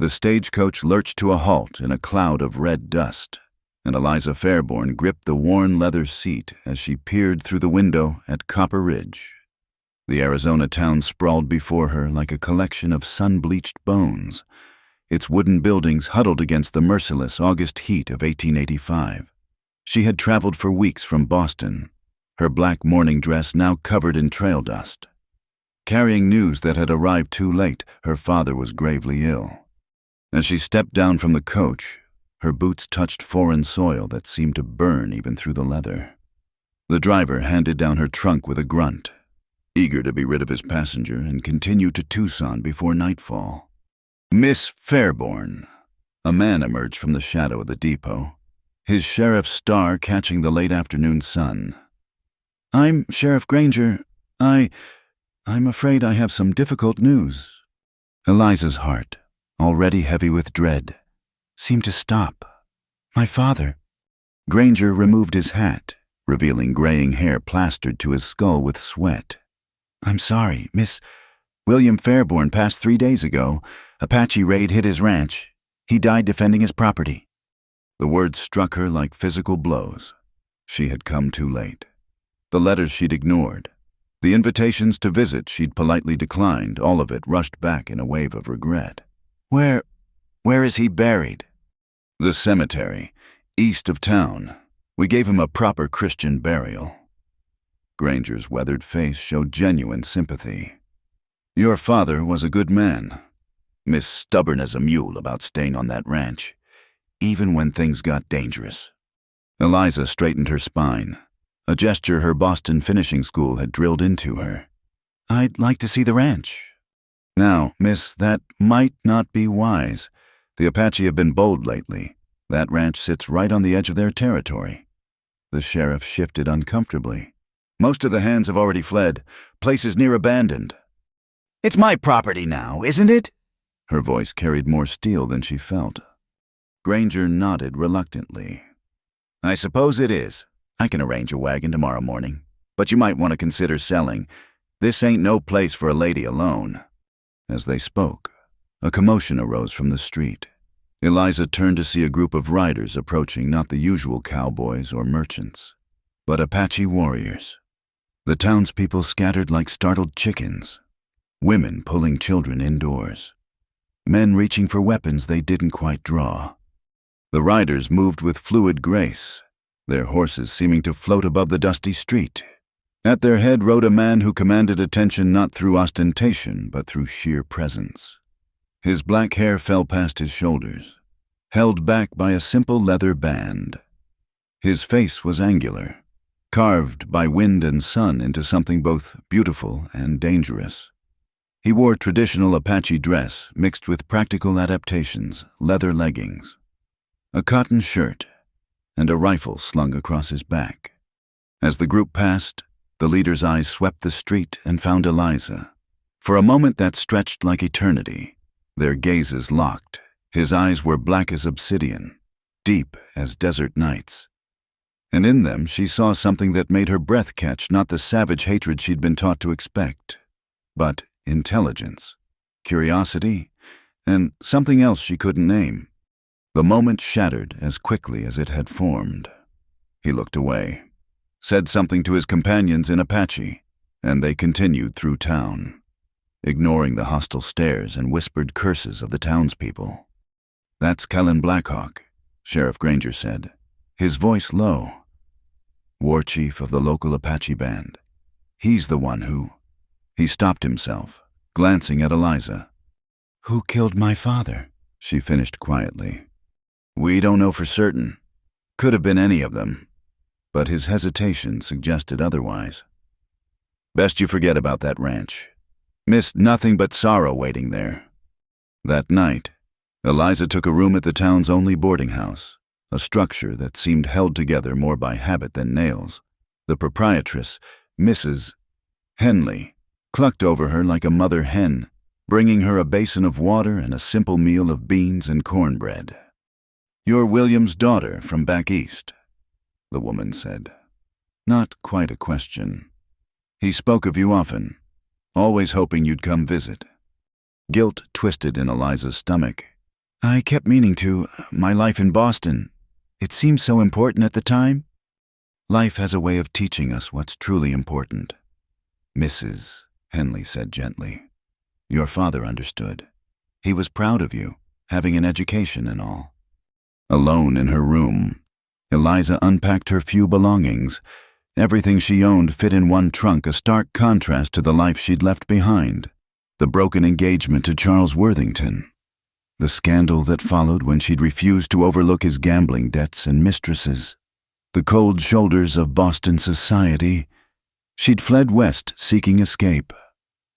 The stagecoach lurched to a halt in a cloud of red dust, and Eliza Fairborn gripped the worn leather seat as she peered through the window at Copper Ridge. The Arizona town sprawled before her like a collection of sun-bleached bones, its wooden buildings huddled against the merciless August heat of 1885. She had traveled for weeks from Boston, her black morning dress now covered in trail dust. Carrying news that had arrived too late, her father was gravely ill. As she stepped down from the coach, her boots touched foreign soil that seemed to burn even through the leather. The driver handed down her trunk with a grunt, eager to be rid of his passenger and continue to Tucson before nightfall. Miss Fairborn. A man emerged from the shadow of the depot, his sheriff's star catching the late afternoon sun. "I'm Sheriff Granger. I'm afraid I have some difficult news." Eliza's heart, already heavy with dread, seemed to stop. "My father." Granger removed his hat, revealing graying hair plastered to his skull with sweat. "I'm sorry, Miss William Fairborn passed 3 days ago. Apache raid hit his ranch. He died defending his property." The words struck her like physical blows. She had come too late. The letters she'd ignored, the invitations to visit she'd politely declined, all of it rushed back in a wave of regret. Where is he buried?" "The cemetery, east of town. We gave him a proper Christian burial." Granger's weathered face showed genuine sympathy. "Your father was a good man. Miss stubborn as a mule about staying on that ranch, even when things got dangerous." Eliza straightened her spine, a gesture her Boston finishing school had drilled into her. "I'd like to see the ranch." "Now, miss, that might not be wise. The Apache have been bold lately. That ranch sits right on the edge of their territory." The sheriff shifted uncomfortably. "Most of the hands have already fled. Place is near abandoned." "It's my property now, isn't it?" Her voice carried more steel than she felt. Granger nodded reluctantly. "I suppose it is. I can arrange a wagon tomorrow morning. But you might want to consider selling. This ain't no place for a lady alone." As they spoke, a commotion arose from the street. Eliza turned to see a group of riders approaching, not the usual cowboys or merchants, but Apache warriors. The townspeople scattered like startled chickens, women pulling children indoors, men reaching for weapons they didn't quite draw. The riders moved with fluid grace, their horses seeming to float above the dusty street. At their head rode a man who commanded attention not through ostentation, but through sheer presence. His black hair fell past his shoulders, held back by a simple leather band. His face was angular, carved by wind and sun into something both beautiful and dangerous. He wore traditional Apache dress mixed with practical adaptations, leather leggings, a cotton shirt, and a rifle slung across his back. As the group passed, the leader's eyes swept the street and found Eliza. For a moment that stretched like eternity, their gazes locked. His eyes were black as obsidian, deep as desert nights. And in them she saw something that made her breath catch, not the savage hatred she'd been taught to expect, but intelligence, curiosity, and something else she couldn't name. The moment shattered as quickly as it had formed. He looked away, said something to his companions in Apache, and they continued through town, ignoring the hostile stares and whispered curses of the townspeople. "That's Kellen Blackhawk," Sheriff Granger said, his voice low. "War chief of the local Apache band. He's the one who—" He stopped himself, glancing at Eliza. "Who killed my father?" she finished quietly. "We don't know for certain. Could have been any of them." But his hesitation suggested otherwise. "Best you forget about that ranch. Missed nothing but sorrow waiting there." That night, Eliza took a room at the town's only boarding house, a structure that seemed held together more by habit than nails. The proprietress, Mrs. Henley, clucked over her like a mother hen, bringing her a basin of water and a simple meal of beans and cornbread. "You're William's daughter from back east," the woman said. Not quite a question. "He spoke of you often, always hoping you'd come visit." Guilt twisted in Eliza's stomach. I kept meaning to. My life in Boston. It seemed so important at the time. Life has a way of teaching us what's truly important. Mrs. Henley said gently. Your father understood. He was proud of you, having an education and all. Alone in her room, Eliza unpacked her few belongings. Everything she owned fit in one trunk, a stark contrast to the life she'd left behind. The broken engagement to Charles Worthington. The scandal that followed when she'd refused to overlook his gambling debts and mistresses. The cold shoulders of Boston society. She'd fled west seeking escape,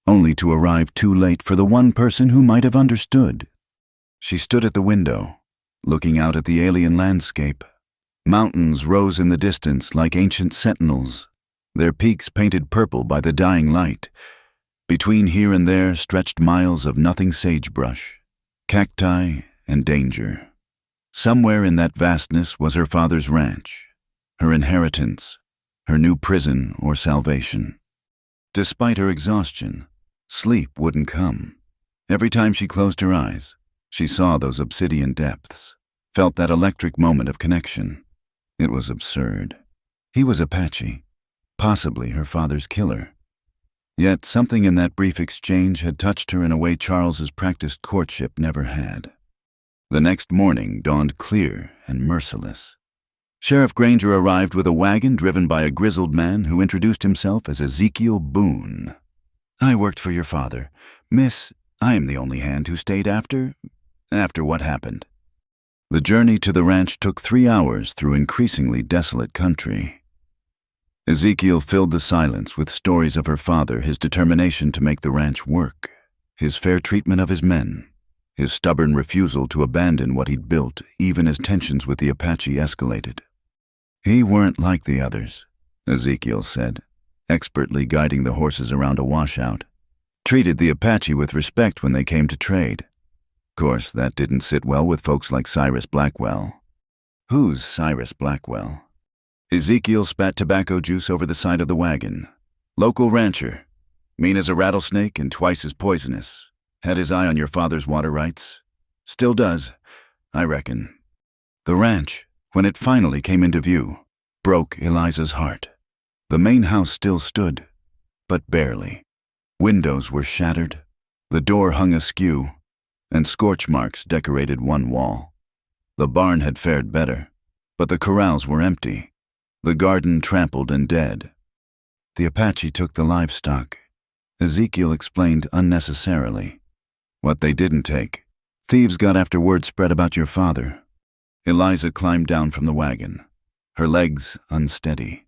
only to arrive too late for the one person who might have understood. She stood at the window, looking out at the alien landscape. Mountains rose in the distance like ancient sentinels, their peaks painted purple by the dying light. Between here and there stretched miles of nothing sagebrush, cacti, and danger. Somewhere in that vastness was her father's ranch, her inheritance, her new prison or salvation. Despite her exhaustion, sleep wouldn't come. Every time she closed her eyes, she saw those obsidian depths, felt that electric moment of connection. It was absurd. He was Apache, possibly her father's killer. Yet something in that brief exchange had touched her in a way Charles's practiced courtship never had. The next morning dawned clear and merciless. Sheriff Granger arrived with a wagon driven by a grizzled man who introduced himself as Ezekiel Boone. I worked for your father. Miss, I am the only hand who stayed after what happened. The journey to the ranch took 3 hours through increasingly desolate country. Ezekiel filled the silence with stories of her father, his determination to make the ranch work, his fair treatment of his men, his stubborn refusal to abandon what he'd built even as tensions with the Apache escalated. He weren't like the others, Ezekiel said, expertly guiding the horses around a washout. Treated the Apache with respect when they came to trade. Of course, that didn't sit well with folks like Cyrus Blackwell. Who's Cyrus Blackwell? Ezekiel spat tobacco juice over the side of the wagon. Local rancher. Mean as a rattlesnake and twice as poisonous. Had his eye on your father's water rights. Still does, I reckon. The ranch, when it finally came into view, broke Eliza's heart. The main house still stood, but barely. Windows were shattered, the door hung askew, and scorch marks decorated one wall. The barn had fared better, but the corrals were empty, the garden trampled and dead. The Apache took the livestock, Ezekiel explained unnecessarily. What they didn't take, thieves got after word spread about your father. Eliza climbed down from the wagon, her legs unsteady.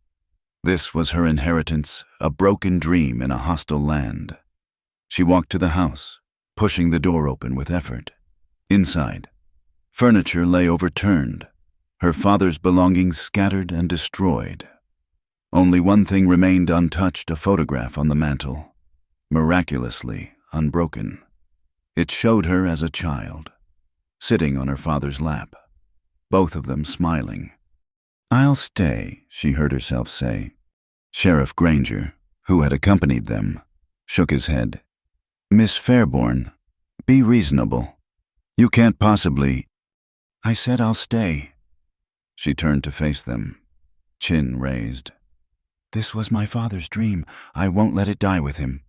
This was her inheritance, a broken dream in a hostile land. She walked to the house, pushing the door open with effort. Inside, furniture lay overturned, her father's belongings scattered and destroyed. Only one thing remained untouched, a photograph on the mantel, miraculously unbroken. It showed her as a child, sitting on her father's lap, both of them smiling. I'll stay, she heard herself say. Sheriff Granger, who had accompanied them, shook his head. Miss Fairborn, be reasonable. You can't possibly. I said I'll stay. She turned to face them, chin raised. This was my father's dream. I won't let it die with him.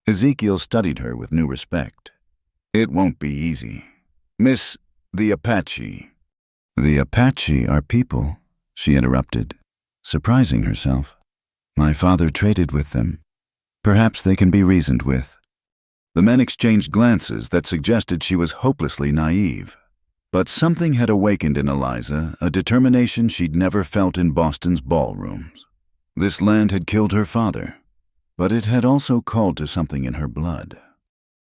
Ezekiel studied her with new respect. It won't be easy. Miss, the Apache. The Apache are people, she interrupted, surprising herself. My father traded with them. Perhaps they can be reasoned with. The men exchanged glances that suggested she was hopelessly naive. But something had awakened in Eliza, a determination she'd never felt in Boston's ballrooms. This land had killed her father, but it had also called to something in her blood.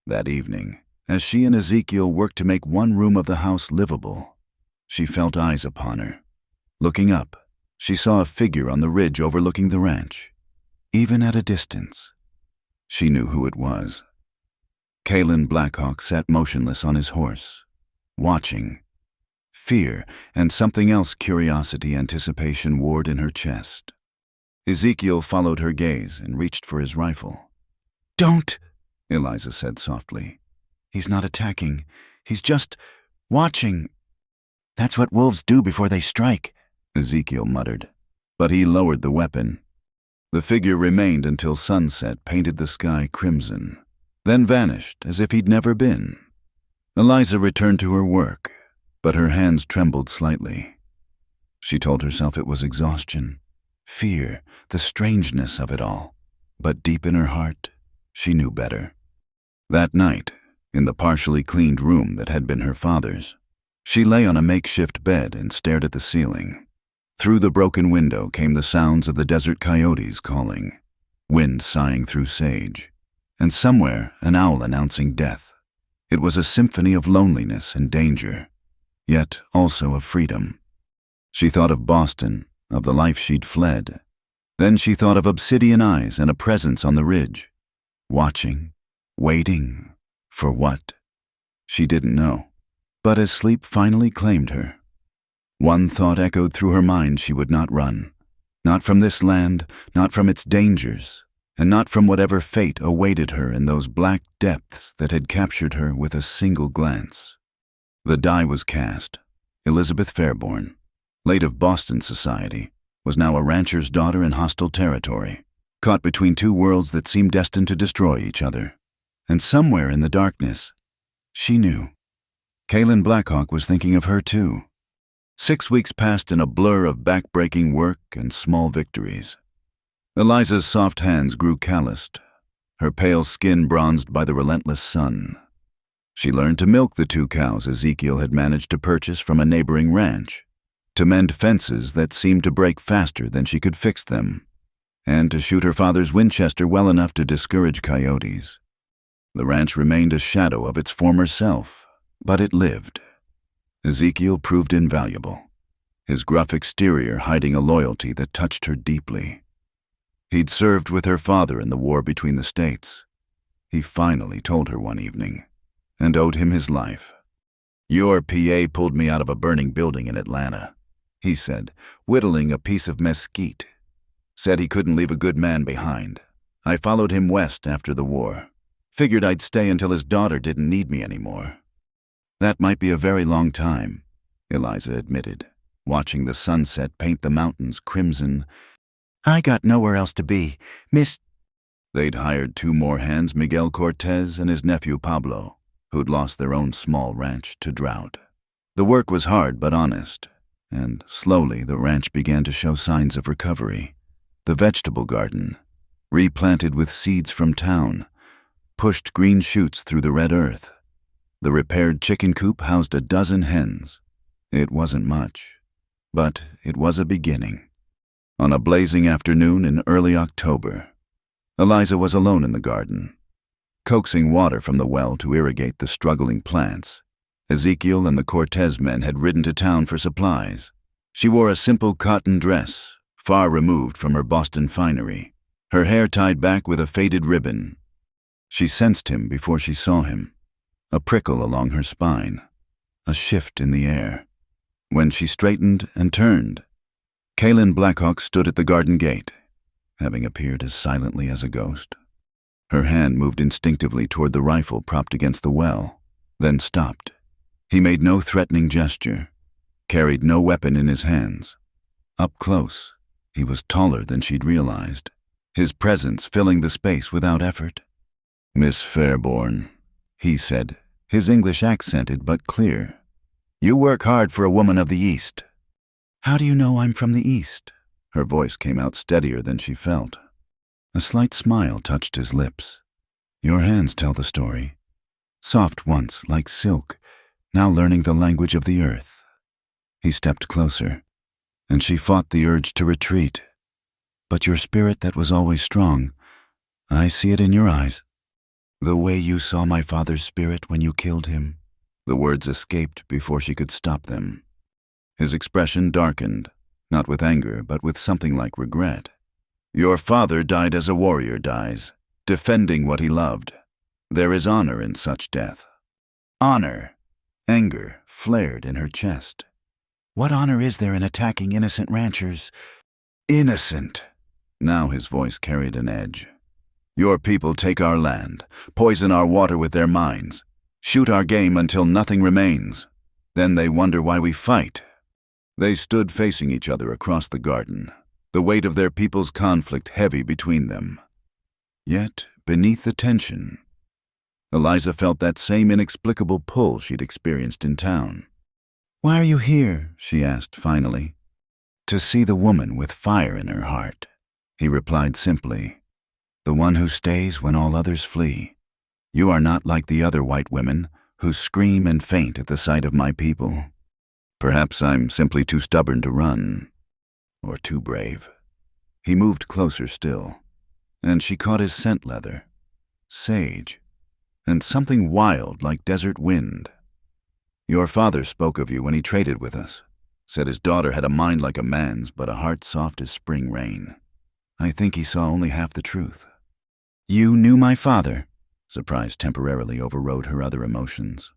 That evening, as she and Ezekiel worked to make one room of the house livable, she felt eyes upon her. Looking up, she saw a figure on the ridge overlooking the ranch. Even at a distance, she knew who it was. Kalen Blackhawk sat motionless on his horse, watching. Fear and something else, curiosity, anticipation, warred in her chest. Ezekiel followed her gaze and reached for his rifle. Don't, Eliza said softly. He's not attacking. He's just Watching. That's what wolves do before they strike, Ezekiel muttered. But he lowered the weapon. The figure remained until sunset painted the sky crimson, then vanished as if he'd never been. Eliza returned to her work, but her hands trembled slightly. She told herself it was exhaustion, fear, the strangeness of it all. But deep in her heart, she knew better. That night, in the partially cleaned room that had been her father's, she lay on a makeshift bed and stared at the ceiling. Through the broken window came the sounds of the desert coyotes calling, wind sighing through sage, and somewhere an owl announcing death. It was a symphony of loneliness and danger, yet also of freedom. She thought of Boston, of the life she'd fled. Then she thought of obsidian eyes and a presence on the ridge. Watching, waiting, for what? She didn't know. But as sleep finally claimed her, one thought echoed through her mind: she would not run. Not from this land, not from its dangers, and not from whatever fate awaited her in those black depths that had captured her with a single glance. The die was cast. Elizabeth Fairborn, late of Boston society, was now a rancher's daughter in hostile territory, caught between two worlds that seemed destined to destroy each other. And somewhere in the darkness, she knew. Kaylin Blackhawk was thinking of her too. 6 weeks passed in a blur of back-breaking work and small victories. Eliza's soft hands grew calloused, her pale skin bronzed by the relentless sun. She learned to milk the 2 cows Ezekiel had managed to purchase from a neighboring ranch, to mend fences that seemed to break faster than she could fix them, and to shoot her father's Winchester well enough to discourage coyotes. The ranch remained a shadow of its former self, but it lived. Ezekiel proved invaluable, his gruff exterior hiding a loyalty that touched her deeply. He'd served with her father in the war between the states. He finally told her one evening, and owed him his life. "Your PA pulled me out of a burning building in Atlanta," he said, whittling a piece of mesquite. "Said he couldn't leave a good man behind. I followed him west after the war. Figured I'd stay until his daughter didn't need me anymore." "That might be a very long time," Eliza admitted, watching the sunset paint the mountains crimson. "I got nowhere else to be, Miss—" They'd hired 2 more hands, Miguel Cortez and his nephew Pablo, who'd lost their own small ranch to drought. The work was hard but honest, and slowly the ranch began to show signs of recovery. The vegetable garden, replanted with seeds from town, pushed green shoots through the red earth. The repaired chicken coop housed a dozen hens. It wasn't much, but it was a beginning. On a blazing afternoon in early October, Eliza was alone in the garden, coaxing water from the well to irrigate the struggling plants. Ezekiel and the Cortez men had ridden to town for supplies. She wore a simple cotton dress, far removed from her Boston finery, her hair tied back with a faded ribbon. She sensed him before she saw him, a prickle along her spine, a shift in the air. When she straightened and turned, Kaylin Blackhawk stood at the garden gate, having appeared as silently as a ghost. Her hand moved instinctively toward the rifle propped against the well, then stopped. He made no threatening gesture, carried no weapon in his hands. Up close, he was taller than she'd realized, his presence filling the space without effort. "Miss Fairborn," he said, his English accented but clear. "You work hard for a woman of the East." "How do you know I'm from the East?" Her voice came out steadier than she felt. A slight smile touched his lips. "Your hands tell the story. Soft once, like silk, now learning the language of the earth." He stepped closer, and she fought the urge to retreat. "But your spirit that was always strong, I see it in your eyes." "The way you saw my father's spirit when you killed him." The words escaped before she could stop them. His expression darkened, not with anger, but with something like regret. "Your father died as a warrior dies, defending what he loved. There is honor in such death." "Honor?" Anger flared in her chest. "What honor is there in attacking innocent ranchers?" "Innocent." Now his voice carried an edge. "Your people take our land, poison our water with their mines, shoot our game until nothing remains. Then they wonder why we fight." They stood facing each other across the garden, the weight of their people's conflict heavy between them. Yet, beneath the tension, Eliza felt that same inexplicable pull she'd experienced in town. "Why are you here?" she asked finally. "To see the woman with fire in her heart," he replied simply. "The one who stays when all others flee. You are not like the other white women who scream and faint at the sight of my people. Perhaps I'm simply too stubborn to run, or too brave." He moved closer still, and she caught his scent leather, sage, and something wild like desert wind. "Your father spoke of you when he traded with us. Said his daughter had a mind like a man's, but a heart soft as spring rain. I think he saw only half the truth." "You knew my father?" Surprise temporarily overrode her other emotions.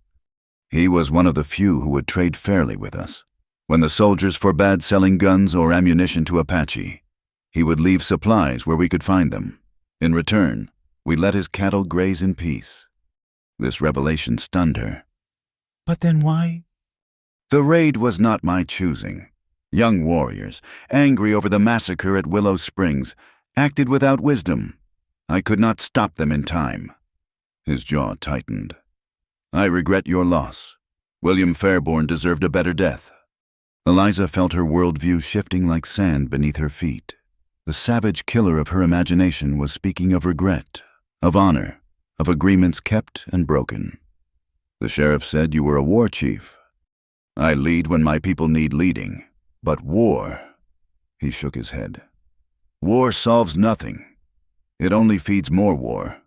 "He was one of the few who would trade fairly with us. When the soldiers forbade selling guns or ammunition to Apache, he would leave supplies where we could find them. In return, we let his cattle graze in peace." This revelation stunned her. "But then why?" "The raid was not my choosing. Young warriors, angry over the massacre at Willow Springs, acted without wisdom. I could not stop them in time." His jaw tightened. "I regret your loss. William Fairborn deserved a better death." Eliza felt her worldview shifting like sand beneath her feet. The savage killer of her imagination was speaking of regret, of honor, of agreements kept and broken. "The sheriff said you were a war chief." "I lead when my people need leading, but war—" He shook his head. "War solves nothing. It only feeds more war.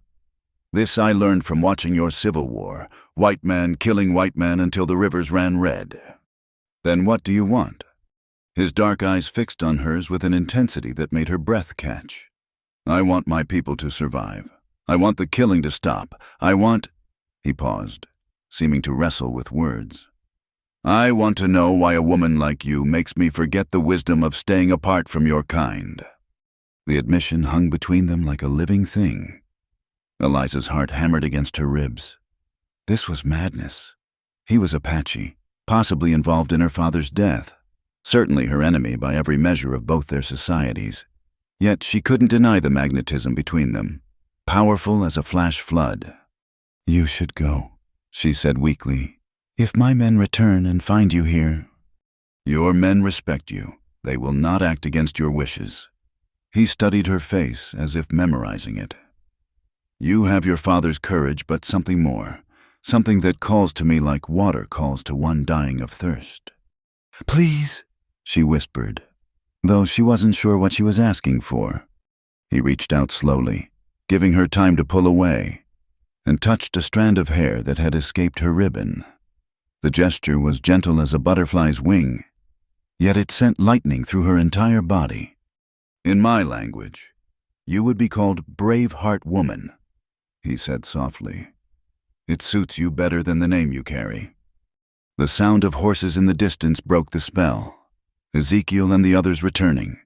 This I learned from watching your Civil War, white man killing white man until the rivers ran red." "Then what do you want?" His dark eyes fixed on hers with an intensity that made her breath catch. "I want my people to survive. I want the killing to stop. I want—" He paused, seeming to wrestle with words. "I want to know why a woman like you makes me forget the wisdom of staying apart from your kind." The admission hung between them like a living thing. Eliza's heart hammered against her ribs. This was madness. He was Apache, possibly involved in her father's death, certainly her enemy by every measure of both their societies. Yet she couldn't deny the magnetism between them, powerful as a flash flood. "You should go," she said weakly. "If my men return and find you here—" "Your men respect you. They will not act against your wishes." He studied her face as if memorizing it. "You have your father's courage, but something more. Something that calls to me like water calls to one dying of thirst." "Please," she whispered, though she wasn't sure what she was asking for. He reached out slowly, giving her time to pull away, and touched a strand of hair that had escaped her ribbon. The gesture was gentle as a butterfly's wing, yet it sent lightning through her entire body. "In my language, you would be called Brave Heart Woman," he said softly. "It suits you better than the name you carry." The sound of horses in the distance broke the spell, Ezekiel and the others returning.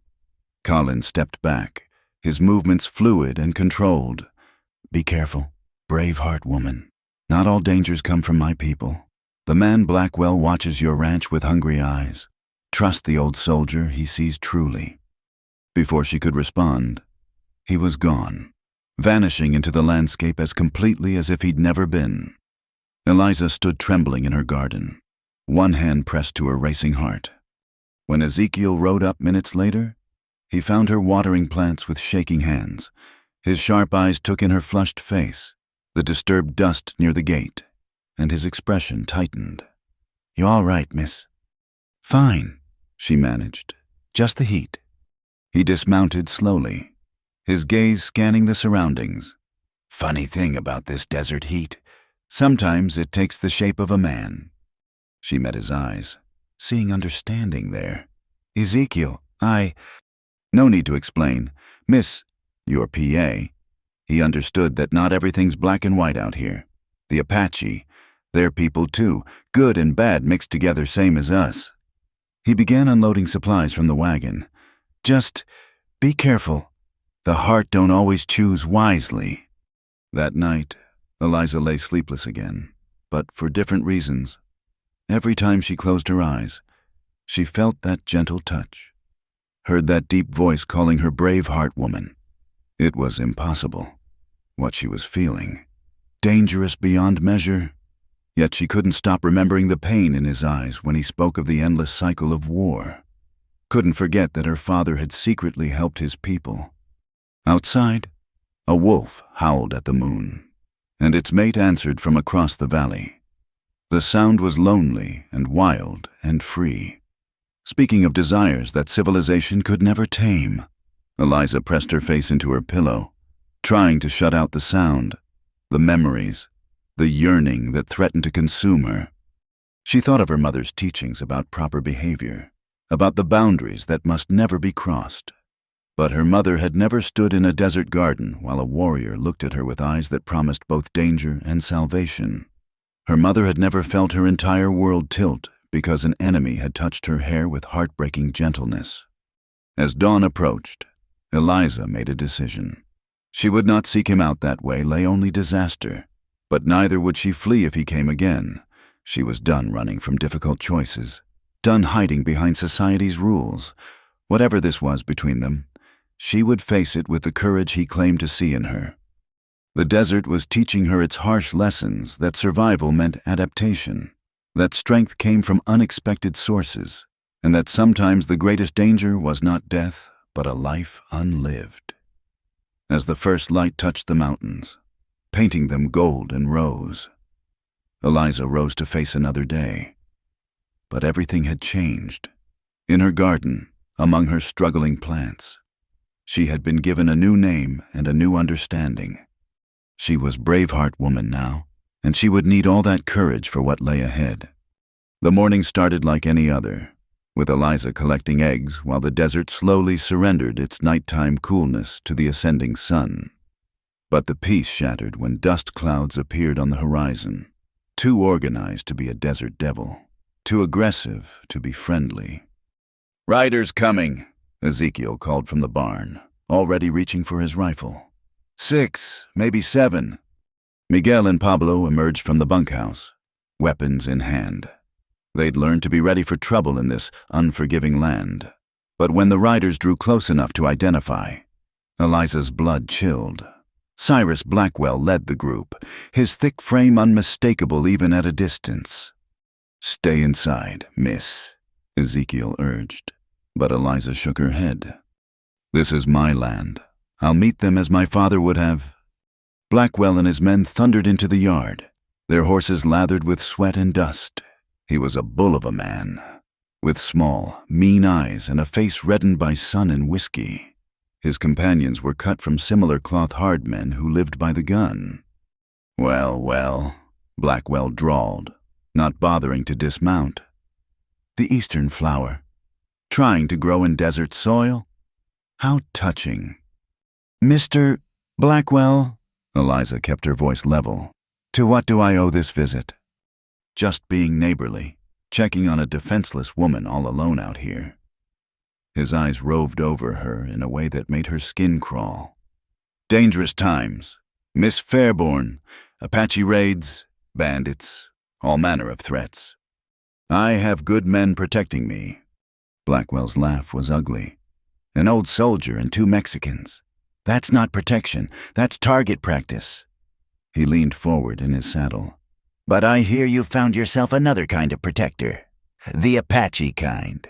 Colin stepped back, his movements fluid and controlled. "Be careful, Brave Heart Woman. Not all dangers come from my people. The man Blackwell watches your ranch with hungry eyes. Trust the old soldier, he sees truly." Before she could respond, he was gone, vanishing into the landscape as completely as if he'd never been. Eliza stood trembling in her garden, one hand pressed to her racing heart. When Ezekiel rode up minutes later, he found her watering plants with shaking hands. His sharp eyes took in her flushed face, the disturbed dust near the gate, and his expression tightened. "You all right, miss?" "Fine," she managed. "Just the heat." He dismounted slowly, his gaze scanning the surroundings. "Funny thing about this desert heat. Sometimes it takes the shape of a man." She met his eyes, seeing understanding there. "Ezekiel, No need to explain. Miss, your PA." He understood that not everything's black and white out here. The Apache, they're people too, good and bad mixed together same as us. He began unloading supplies from the wagon. "Just be careful. The heart don't always choose wisely." That night, Eliza lay sleepless again, but for different reasons. Every time she closed her eyes, she felt that gentle touch, heard that deep voice calling her brave heart woman. It was impossible, what she was feeling. Dangerous beyond measure, yet she couldn't stop remembering the pain in his eyes when he spoke of the endless cycle of war. Couldn't forget that her father had secretly helped his people. Outside, a wolf howled at the moon, and its mate answered from across the valley. The sound was lonely and wild and free, speaking of desires that civilization could never tame. Eliza pressed her face into her pillow, trying to shut out the sound, the memories, the yearning that threatened to consume her. She thought of her mother's teachings about proper behavior, about the boundaries that must never be crossed. But her mother had never stood in a desert garden while a warrior looked at her with eyes that promised both danger and salvation. Her mother had never felt her entire world tilt because an enemy had touched her hair with heartbreaking gentleness. As dawn approached, Eliza made a decision. She would not seek him out that way, lay only disaster. But neither would she flee if he came again. She was done running from difficult choices, done hiding behind society's rules. Whatever this was between them, she would face it with the courage he claimed to see in her. The desert was teaching her its harsh lessons that survival meant adaptation, that strength came from unexpected sources, and that sometimes the greatest danger was not death, but a life unlived. As the first light touched the mountains, painting them gold and rose, Eliza rose to face another day. But everything had changed. In her garden, among her struggling plants, she had been given a new name and a new understanding. She was Braveheart woman now, and she would need all that courage for what lay ahead. The morning started like any other, with Eliza collecting eggs while the desert slowly surrendered its nighttime coolness to the ascending sun. But the peace shattered when dust clouds appeared on the horizon, too organized to be a desert devil, too aggressive to be friendly. "Riders coming," Ezekiel called from the barn, already reaching for his rifle. 6, maybe 7. Miguel and Pablo emerged from the bunkhouse, weapons in hand. They'd learned to be ready for trouble in this unforgiving land. But when the riders drew close enough to identify, Eliza's blood chilled. Cyrus Blackwell led the group, his thick frame unmistakable even at a distance. "Stay inside, miss," Ezekiel urged, but Eliza shook her head. "This is my land. I'll meet them as my father would have." Blackwell and his men thundered into the yard, their horses lathered with sweat and dust. He was a bull of a man, with small, mean eyes and a face reddened by sun and whiskey. His companions were cut from similar cloth-hard men who lived by the gun. "Well, well," Blackwell drawled, not bothering to dismount. "The eastern flower, trying to grow in desert soil? How touching." "Mr. Blackwell," Eliza kept her voice level, "to what do I owe this visit?" "Just being neighborly, checking on a defenseless woman all alone out here." His eyes roved over her in a way that made her skin crawl. "Dangerous times. Miss Fairborn, Apache raids, bandits, all manner of threats. I have good men protecting me." Blackwell's laugh was ugly. "An old soldier and 2 Mexicans. That's not protection, that's target practice." He leaned forward in his saddle. "But I hear you found yourself another kind of protector. The Apache kind."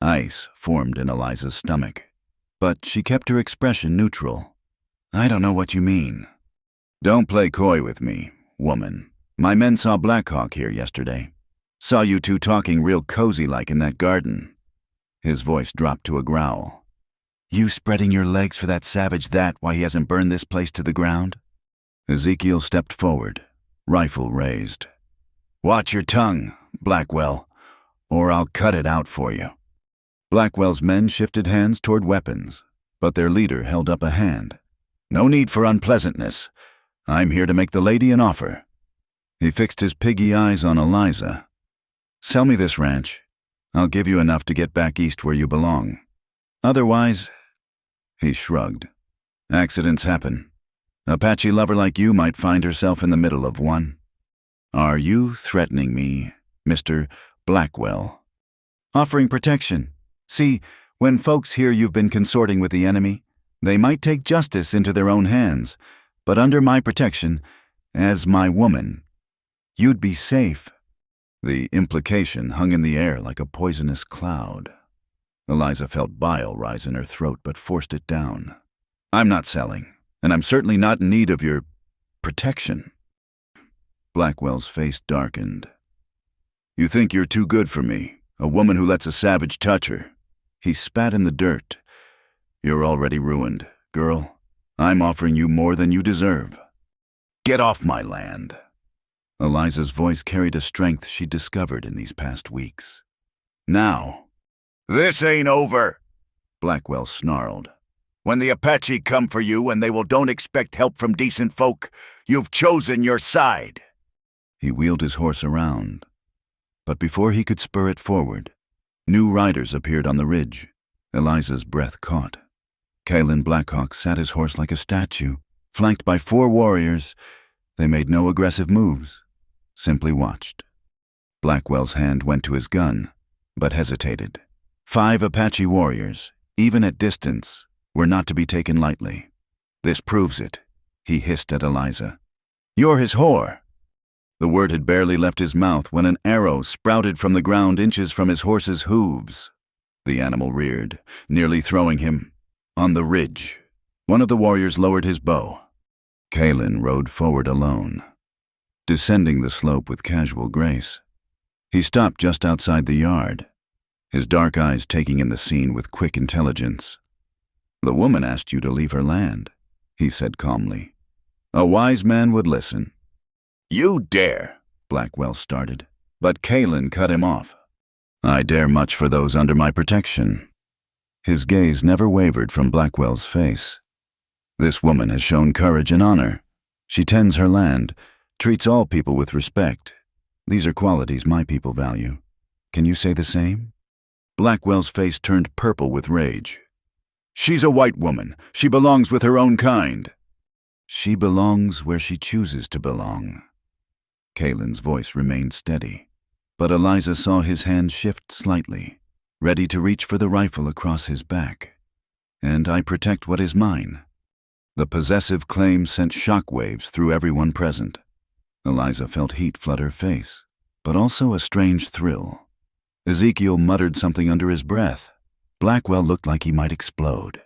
Ice formed in Eliza's stomach, but she kept her expression neutral. "I don't know what you mean." "Don't play coy with me, woman. My men saw Blackhawk here yesterday. Saw you two talking real cozy-like in that garden." His voice dropped to a growl. "You spreading your legs for that savage why he hasn't burned this place to the ground?" Ezekiel stepped forward, rifle raised. "Watch your tongue, Blackwell, or I'll cut it out for you." Blackwell's men shifted hands toward weapons, but their leader held up a hand. "No need for unpleasantness. I'm here to make the lady an offer." He fixed his piggy eyes on Eliza. "Sell me this ranch. I'll give you enough to get back east where you belong. Otherwise," he shrugged, "accidents happen. Apache lover like you might find herself in the middle of one." "Are you threatening me?" Mr. Blackwell. Offering protection. See, when folks hear you've been consorting with the enemy, they might take justice into their own hands, but under my protection, as my woman, you'd be safe. The implication hung in the air like a poisonous cloud. Eliza felt bile rise in her throat but forced it down. I'm not selling, and I'm certainly not in need of your protection. Blackwell's face darkened. You think you're too good for me, a woman who lets a savage touch her. He spat in the dirt. You're already ruined, girl. I'm offering you more than you deserve. Get off my land. Eliza's voice carried a strength she'd discovered in these past weeks. Now. This ain't over, Blackwell snarled. When the Apache come for you and don't expect help from decent folk, you've chosen your side. He wheeled his horse around. But before he could spur it forward, new riders appeared on the ridge. Eliza's breath caught. Kalen Blackhawk sat his horse like a statue, flanked by 4 warriors. They made no aggressive moves, simply watched. Blackwell's hand went to his gun, but hesitated. 5 Apache warriors, even at distance, were not to be taken lightly. This proves it, he hissed at Eliza. You're his whore. The word had barely left his mouth when an arrow sprouted from the ground inches from his horse's hooves. The animal reared, nearly throwing him. On the ridge, one of the warriors lowered his bow. Kalen rode forward alone, descending the slope with casual grace. He stopped just outside the yard, his dark eyes taking in the scene with quick intelligence. The woman asked you to leave her land, he said calmly. A wise man would listen. You dare, Blackwell started, but Kalen cut him off. I dare much for those under my protection. His gaze never wavered from Blackwell's face. This woman has shown courage and honor. She tends her land, treats all people with respect. These are qualities my people value. Can you say the same? Blackwell's face turned purple with rage. She's a white woman. She belongs with her own kind. She belongs where she chooses to belong. Kalen's voice remained steady, but Eliza saw his hand shift slightly, ready to reach for the rifle across his back. And I protect what is mine. The possessive claim sent shockwaves through everyone present. Eliza felt heat flood her face, but also a strange thrill. Ezekiel muttered something under his breath. Blackwell looked like he might explode.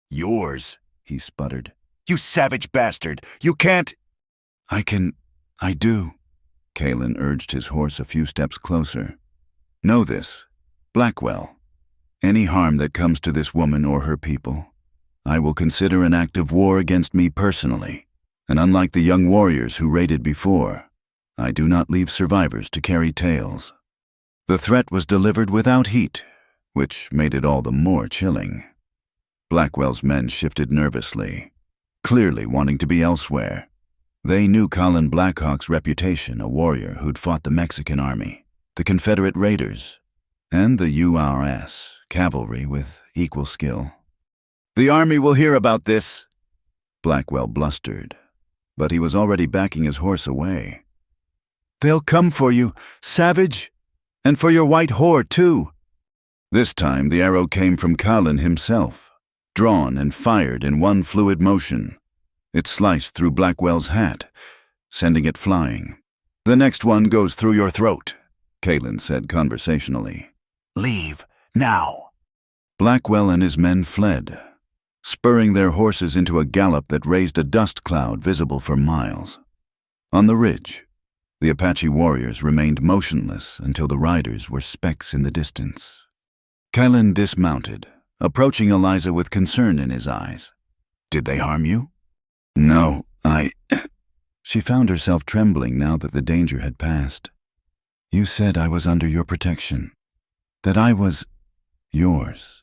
Yours, he sputtered. You savage bastard! You can't— I do. Kalen urged his horse a few steps closer. Know this, Blackwell. Any harm that comes to this woman or her people, I will consider an act of war against me personally, and unlike the young warriors who raided before, I do not leave survivors to carry tales. The threat was delivered without heat, which made it all the more chilling. Blackwell's men shifted nervously, clearly wanting to be elsewhere. They knew Colin Blackhawk's reputation, a warrior who'd fought the Mexican army, the Confederate raiders, and the URS, cavalry with equal skill. The army will hear about this, Blackwell blustered, but he was already backing his horse away. They'll come for you, savage, and for your white whore, too. This time the arrow came from Colin himself, drawn and fired in one fluid motion. It sliced through Blackwell's hat, sending it flying. The next one goes through your throat, Kalen said conversationally. Leave, now. Blackwell and his men fled, spurring their horses into a gallop that raised a dust cloud visible for miles. On the ridge, the Apache warriors remained motionless until the riders were specks in the distance. Kalen dismounted, approaching Eliza with concern in his eyes. Did they harm you? No, She found herself trembling now that the danger had passed. You said I was under your protection, that I was yours.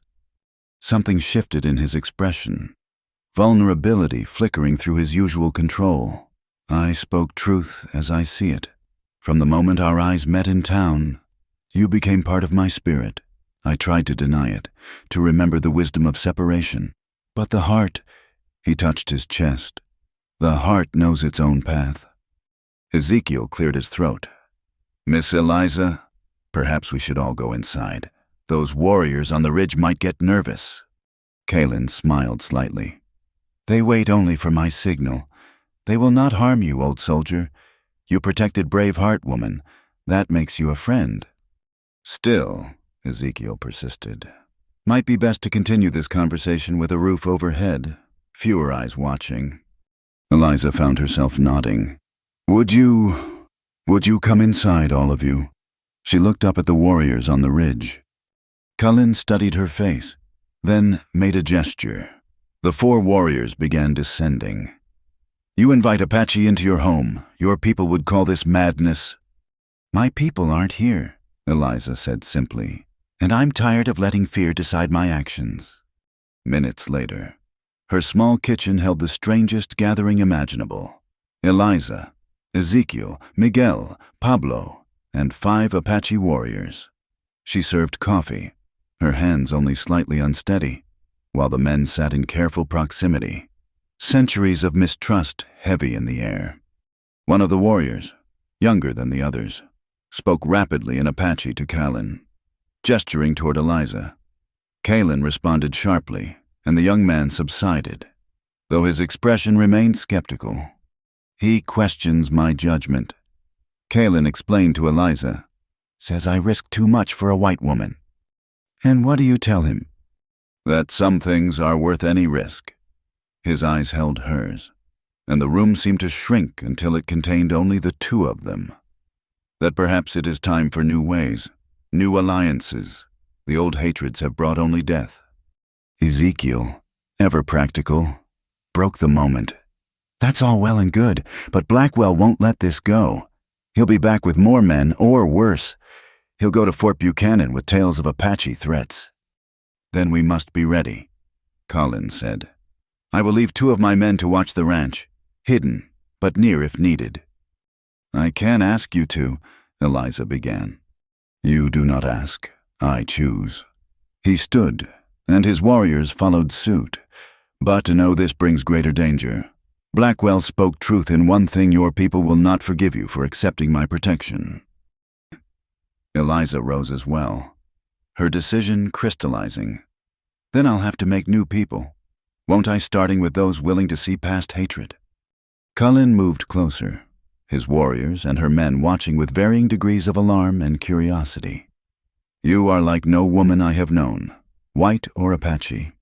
Something shifted in his expression, vulnerability flickering through his usual control. I spoke truth as I see it. From the moment our eyes met in town, you became part of my spirit. I tried to deny it, to remember the wisdom of separation. But the heart— He touched his chest. The heart knows its own path. Ezekiel cleared his throat. Miss Eliza, perhaps we should all go inside. Those warriors on the ridge might get nervous. Kaelin smiled slightly. They wait only for my signal. They will not harm you, old soldier. You protected Braveheart, woman. That makes you a friend. Still, Ezekiel persisted. Might be best to continue this conversation with a roof overhead, fewer eyes watching. Eliza found herself nodding. Would you come inside, all of you? She looked up at the warriors on the ridge. Cullen studied her face, then made a gesture. The 4 warriors began descending. You invite Apache into your home. Your people would call this madness. My people aren't here, Eliza said simply, and I'm tired of letting fear decide my actions. Minutes later, her small kitchen held the strangest gathering imaginable. Eliza, Ezekiel, Miguel, Pablo, and 5 Apache warriors. She served coffee, her hands only slightly unsteady, while the men sat in careful proximity, centuries of mistrust heavy in the air. One of the warriors, younger than the others, spoke rapidly in Apache to Kaelin, gesturing toward Eliza. Kaelin responded sharply, and the young man subsided, though his expression remained skeptical. He questions my judgment. Kaelin explained to Eliza, says I risk too much for a white woman. And what do you tell him? That some things are worth any risk. His eyes held hers, and the room seemed to shrink until it contained only the 2 of them. That perhaps it is time for new ways, new alliances. The old hatreds have brought only death. Ezekiel, ever practical, broke the moment. That's all well and good, but Blackwell won't let this go. He'll be back with more men, or worse. He'll go to Fort Buchanan with tales of Apache threats. Then we must be ready, Colin said. I will leave 2 of my men to watch the ranch, hidden, but near if needed. I can ask you to, Eliza began. You do not ask, I choose. He stood, and his warriors followed suit. But know this brings greater danger. Blackwell spoke truth in one thing: your people will not forgive you for accepting my protection. Eliza rose as well, her decision crystallizing. Then I'll have to make new people. Won't I, starting with those willing to see past hatred? Cullen moved closer, his warriors and her men watching with varying degrees of alarm and curiosity. You are like no woman I have known, white or Apache.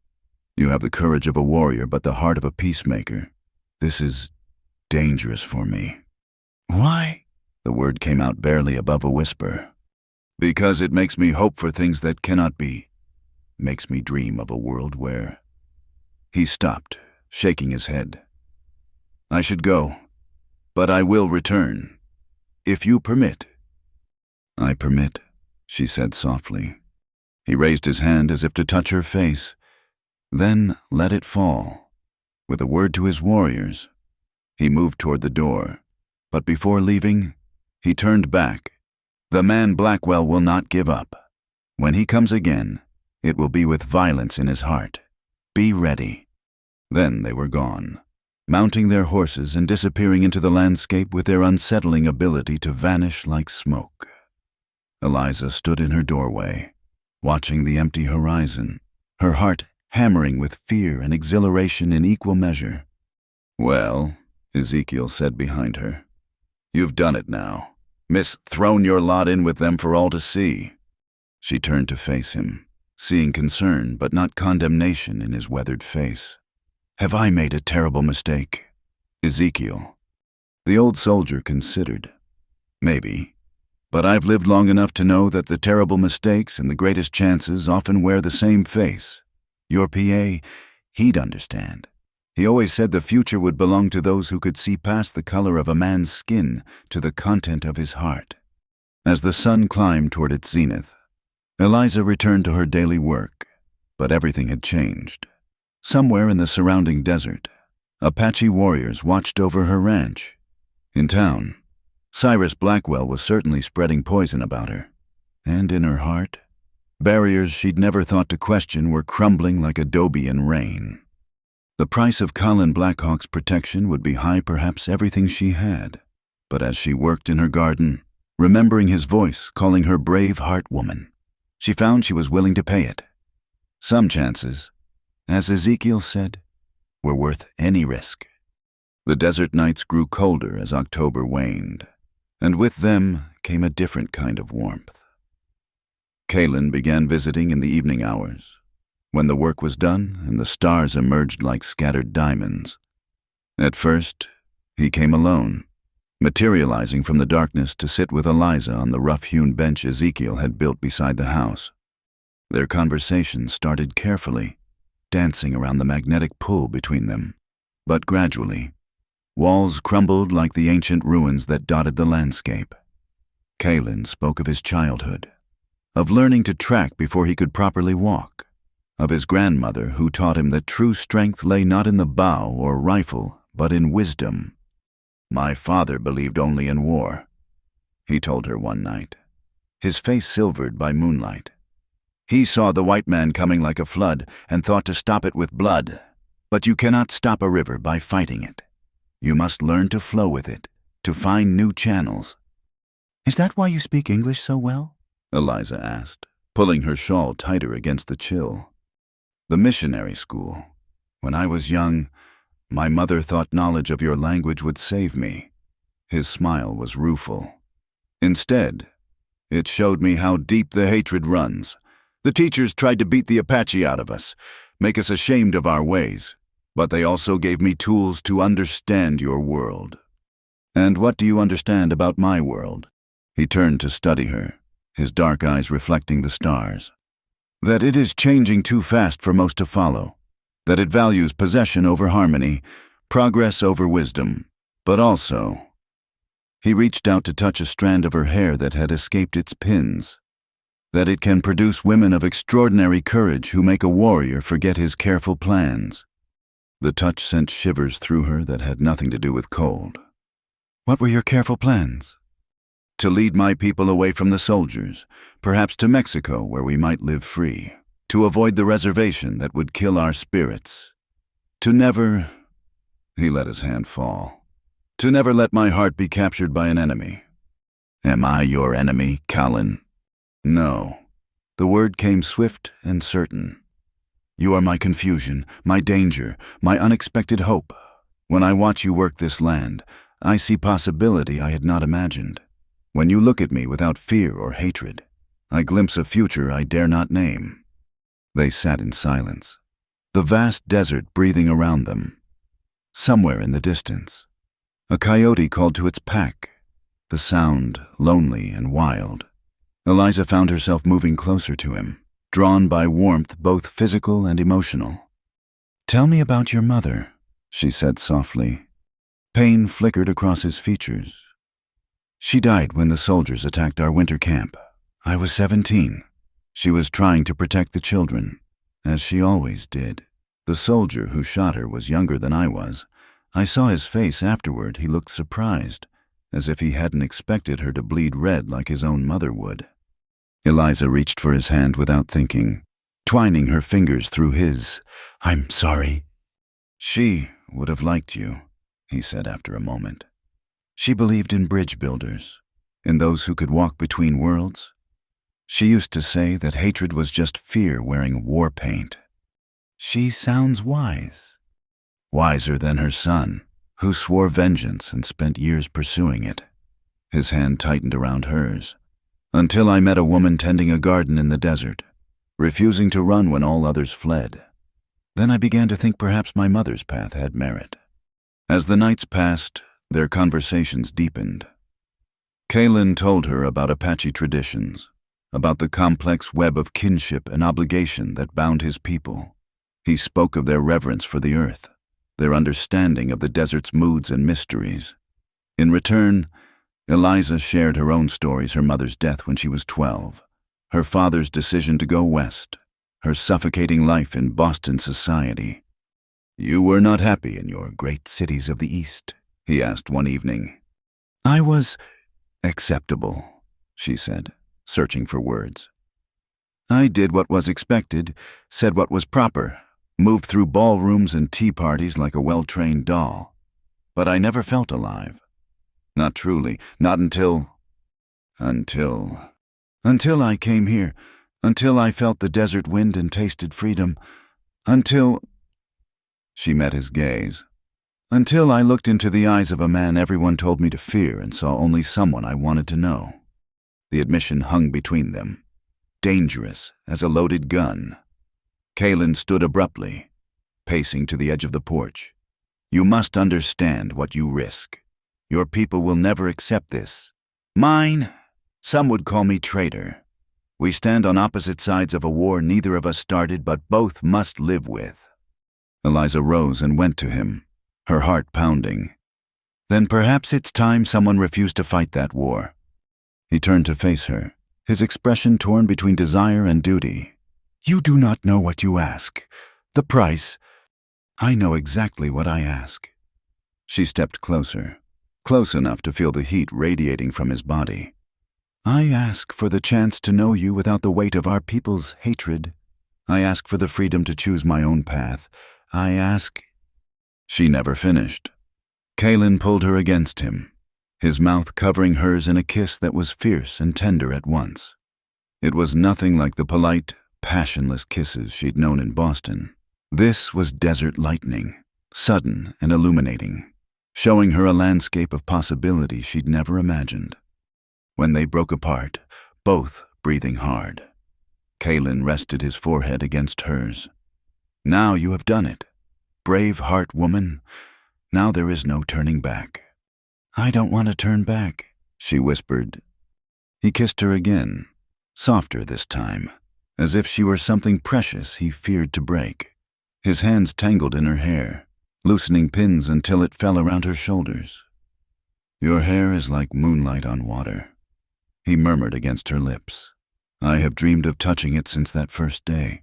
You have the courage of a warrior but the heart of a peacemaker. This is dangerous for me. Why? The word came out barely above a whisper. Because it makes me hope for things that cannot be. Makes me dream of a world where... He stopped, shaking his head. I should go, but I will return, if you permit. I permit, she said softly. He raised his hand as if to touch her face, then let it fall. With a word to his warriors, he moved toward the door, but before leaving, he turned back. The man Blackwell will not give up. When he comes again, it will be with violence in his heart. Be ready. Then they were gone, mounting their horses and disappearing into the landscape with their unsettling ability to vanish like smoke. Eliza stood in her doorway, watching the empty horizon, her heart hammering with fear and exhilaration in equal measure. Well, Ezekiel said behind her, you've done it now. Thrown your lot in with them for all to see. She turned to face him, seeing concern but not condemnation in his weathered face. Have I made a terrible mistake? Ezekiel. The old soldier considered. Maybe. But I've lived long enough to know that the terrible mistakes and the greatest chances often wear the same face. Your PA, he'd understand. He always said the future would belong to those who could see past the color of a man's skin to the content of his heart. As the sun climbed toward its zenith, Eliza returned to her daily work, but everything had changed. Somewhere in the surrounding desert, Apache warriors watched over her ranch. In town, Cyrus Blackwell was certainly spreading poison about her, and in her heart, barriers she'd never thought to question were crumbling like adobe in rain. The price of Colin Blackhawk's protection would be high, perhaps everything she had. But as she worked in her garden, remembering his voice calling her brave heart woman. She found she was willing to pay it. Some chances, as Ezekiel said, were worth any risk. The desert nights grew colder as October waned, and with them came a different kind of warmth. Kaylin began visiting in the evening hours, when the work was done and the stars emerged like scattered diamonds. At first, he came alone, materializing from the darkness to sit with Eliza on the rough-hewn bench Ezekiel had built beside the house. Their conversation started carefully, dancing around the magnetic pull between them. But gradually, walls crumbled like the ancient ruins that dotted the landscape. Kaylin spoke of his childhood, of learning to track before he could properly walk, of his grandmother who taught him that true strength lay not in the bow or rifle, but in wisdom. "My father believed only in war," he told her one night, his face silvered by moonlight. "He saw the white man coming like a flood and thought to stop it with blood. But you cannot stop a river by fighting it. You must learn to flow with it, to find new channels." "Is that why you speak English so well?" Eliza asked, pulling her shawl tighter against the chill. "The missionary school. When I was young, my mother thought knowledge of your language would save me." His smile was rueful. "Instead, it showed me how deep the hatred runs. The teachers tried to beat the Apache out of us, make us ashamed of our ways, but they also gave me tools to understand your world." "And what do you understand about my world?" He turned to study her, his dark eyes reflecting the stars. "That it is changing too fast for most to follow. That it values possession over harmony, progress over wisdom, but also—" He reached out to touch a strand of her hair that had escaped its pins. "That it can produce women of extraordinary courage who make a warrior forget his careful plans." The touch sent shivers through her that had nothing to do with cold. "What were your careful plans?" "To lead my people away from the soldiers, perhaps to Mexico where we might live free. To avoid the reservation that would kill our spirits. To never—" He let his hand fall. "To never let my heart be captured by an enemy." "Am I your enemy, Colin?" "No." The word came swift and certain. "You are my confusion, my danger, my unexpected hope. When I watch you work this land, I see possibility I had not imagined. When you look at me without fear or hatred, I glimpse a future I dare not name." They sat in silence, the vast desert breathing around them. Somewhere in the distance, a coyote called to its pack, the sound lonely and wild. Eliza found herself moving closer to him, drawn by warmth both physical and emotional. "Tell me about your mother," she said softly. Pain flickered across his features. "She died when the soldiers attacked our winter camp. I was 17. She was trying to protect the children, as she always did. The soldier who shot her was younger than I was. I saw his face afterward. He looked surprised, as if he hadn't expected her to bleed red like his own mother would." Eliza reached for his hand without thinking, twining her fingers through his. "I'm sorry." "She would have liked you," he said after a moment. "She believed in bridge builders, in those who could walk between worlds. She used to say that hatred was just fear wearing war paint." "She sounds wise." "Wiser than her son, who swore vengeance and spent years pursuing it." His hand tightened around hers. "Until I met a woman tending a garden in the desert, refusing to run when all others fled. Then I began to think perhaps my mother's path had merit." As the nights passed, their conversations deepened. Kaylin told her about Apache traditions, about the complex web of kinship and obligation that bound his people. He spoke of their reverence for the earth, their understanding of the desert's moods and mysteries. In return, Eliza shared her own stories: her mother's death when she was 12, her father's decision to go west, her suffocating life in Boston society. "You were not happy in your great cities of the East?" he asked one evening. "I was acceptable," she said, searching for words. "I did what was expected, said what was proper, moved through ballrooms and tea parties like a well-trained doll. But I never felt alive. Not truly, not until—" Until I came here, until I felt the desert wind and tasted freedom, until... She met his gaze. Until I looked into the eyes of a man everyone told me to fear and saw only someone I wanted to know. The admission hung between them, dangerous as a loaded gun. Kaelin stood abruptly, pacing to the edge of the porch. You must understand what you risk. Your people will never accept this. Mine? Some would call me traitor. We stand on opposite sides of a war neither of us started but both must live with. Eliza rose and went to him, her heart pounding. Then perhaps it's time someone refused to fight that war. He turned to face her, his expression torn between desire and duty. You do not know what you ask. The price. I know exactly what I ask. She stepped closer, close enough to feel the heat radiating from his body. I ask for the chance to know you without the weight of our people's hatred. I ask for the freedom to choose my own path. I ask... She never finished. Kaelin pulled her against him, his mouth covering hers in a kiss that was fierce and tender at once. It was nothing like the polite, passionless kisses she'd known in Boston. This was desert lightning, sudden and illuminating, showing her a landscape of possibility she'd never imagined. When they broke apart, both breathing hard, Kaelin rested his forehead against hers. Now you have done it. Brave heart woman. Now there is no turning back. I don't want to turn back, she whispered. He kissed her again, softer this time, as if she were something precious he feared to break. His hands tangled in her hair, loosening pins until it fell around her shoulders. Your hair is like moonlight on water, he murmured against her lips. I have dreamed of touching it since that first day.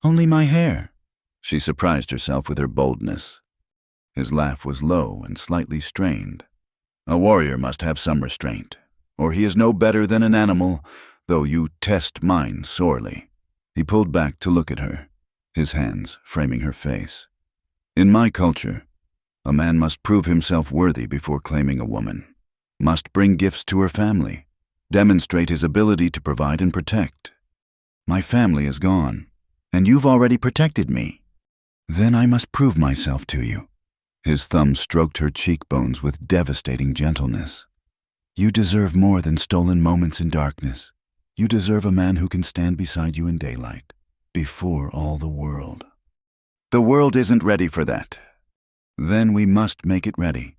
Only my hair. She surprised herself with her boldness. His laugh was low and slightly strained. A warrior must have some restraint, or he is no better than an animal, though you test mine sorely. He pulled back to look at her, his hands framing her face. In my culture, a man must prove himself worthy before claiming a woman, must bring gifts to her family, demonstrate his ability to provide and protect. My family is gone, and you've already protected me. Then I must prove myself to you. His thumb stroked her cheekbones with devastating gentleness. You deserve more than stolen moments in darkness. You deserve a man who can stand beside you in daylight, before all the world. The world isn't ready for that. Then we must make it ready.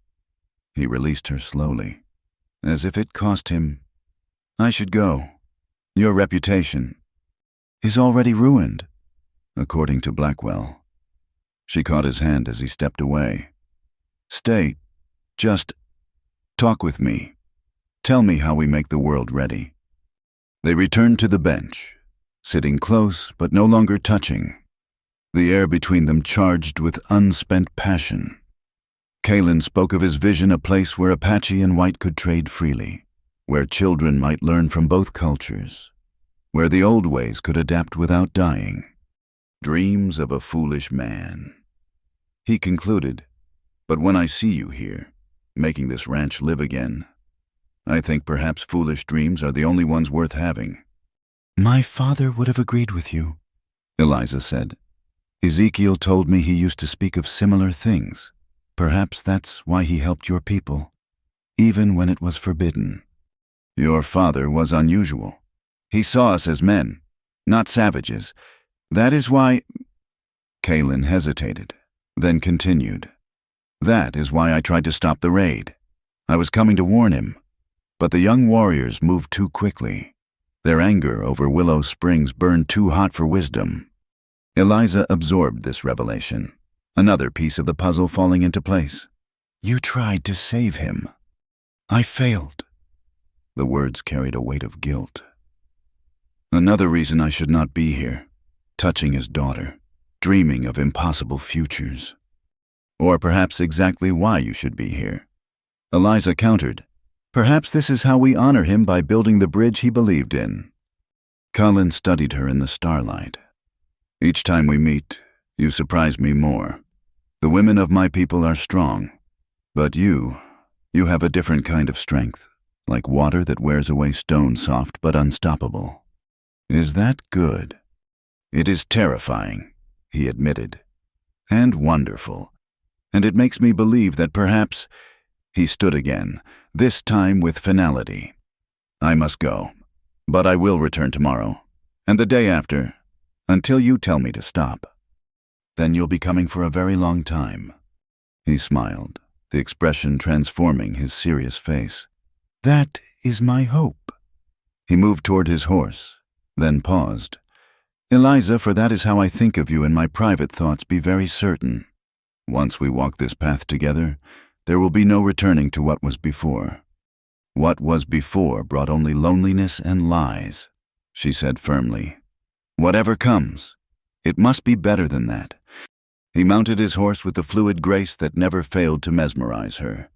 He released her slowly, as if it cost him. I should go. Your reputation is already ruined, according to Blackwell. She caught his hand as he stepped away. Stay. Just talk with me. Tell me how we make the world ready. They returned to the bench, sitting close but no longer touching, the air between them charged with unspent passion. Kaelin spoke of his vision, a place where Apache and white could trade freely, where children might learn from both cultures, where the old ways could adapt without dying. Dreams of a foolish man. He concluded, but when I see you here, making this ranch live again, I think perhaps foolish dreams are the only ones worth having. My father would have agreed with you, Eliza said. Ezekiel told me he used to speak of similar things. Perhaps that's why he helped your people, even when it was forbidden. Your father was unusual. He saw us as men, not savages. That is why... Kaelin hesitated, then continued. That is why I tried to stop the raid. I was coming to warn him, but the young warriors moved too quickly. Their anger over Willow Springs burned too hot for wisdom. Eliza absorbed this revelation, another piece of the puzzle falling into place. You tried to save him. I failed. The words carried a weight of guilt. Another reason I should not be here, touching his daughter, dreaming of impossible futures. Or perhaps exactly why you should be here. Eliza countered. Perhaps this is how we honor him, by building the bridge he believed in. Colin studied her in the starlight. Each time we meet, you surprise me more. The women of my people are strong, but you have a different kind of strength, like water that wears away stone soft but unstoppable. Is that good? It is terrifying, he admitted, and wonderful, and it makes me believe that perhaps— He stood again, this time with finality. I must go, but I will return tomorrow, and the day after, until you tell me to stop. Then you'll be coming for a very long time. He smiled, the expression transforming his serious face. That is my hope. He moved toward his horse, then paused. Eliza, for that is how I think of you in my private thoughts, be very certain. Once we walk this path together, there will be no returning to what was before. What was before brought only loneliness and lies, she said firmly. Whatever comes, it must be better than that. He mounted his horse with the fluid grace that never failed to mesmerize her.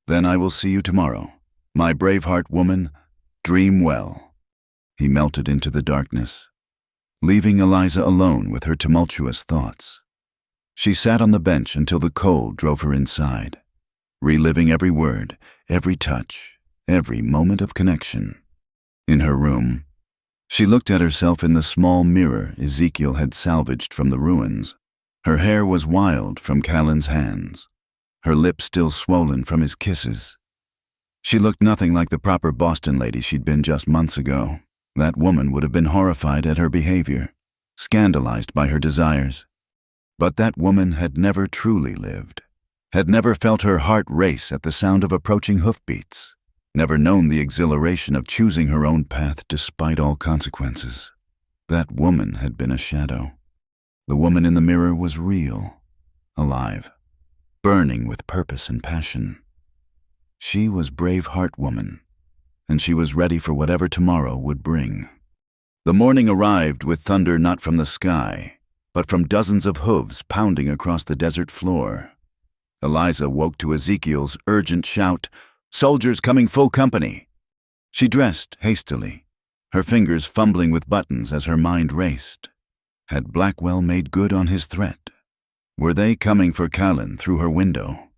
Then I will see you tomorrow. My Braveheart woman, dream well. He melted into the darkness, leaving Eliza alone with her tumultuous thoughts. She sat on the bench until the cold drove her inside, reliving every word, every touch, every moment of connection. In her room, she looked at herself in the small mirror Ezekiel had salvaged from the ruins. Her hair was wild from Callan's hands, her lips still swollen from his kisses. She looked nothing like the proper Boston lady she'd been just months ago. That woman would have been horrified at her behavior, scandalized by her desires. But that woman had never truly lived, had never felt her heart race at the sound of approaching hoofbeats, never known the exhilaration of choosing her own path despite all consequences. That woman had been a shadow. The woman in the mirror was real, alive, burning with purpose and passion. She was Braveheart woman, and she was ready for whatever tomorrow would bring. The morning arrived with thunder not from the sky, but from dozens of hooves pounding across the desert floor. Eliza woke to Ezekiel's urgent shout, "Soldiers coming full company!" She dressed hastily, her fingers fumbling with buttons as her mind raced. Had Blackwell made good on his threat? Were they coming for Callan through her window?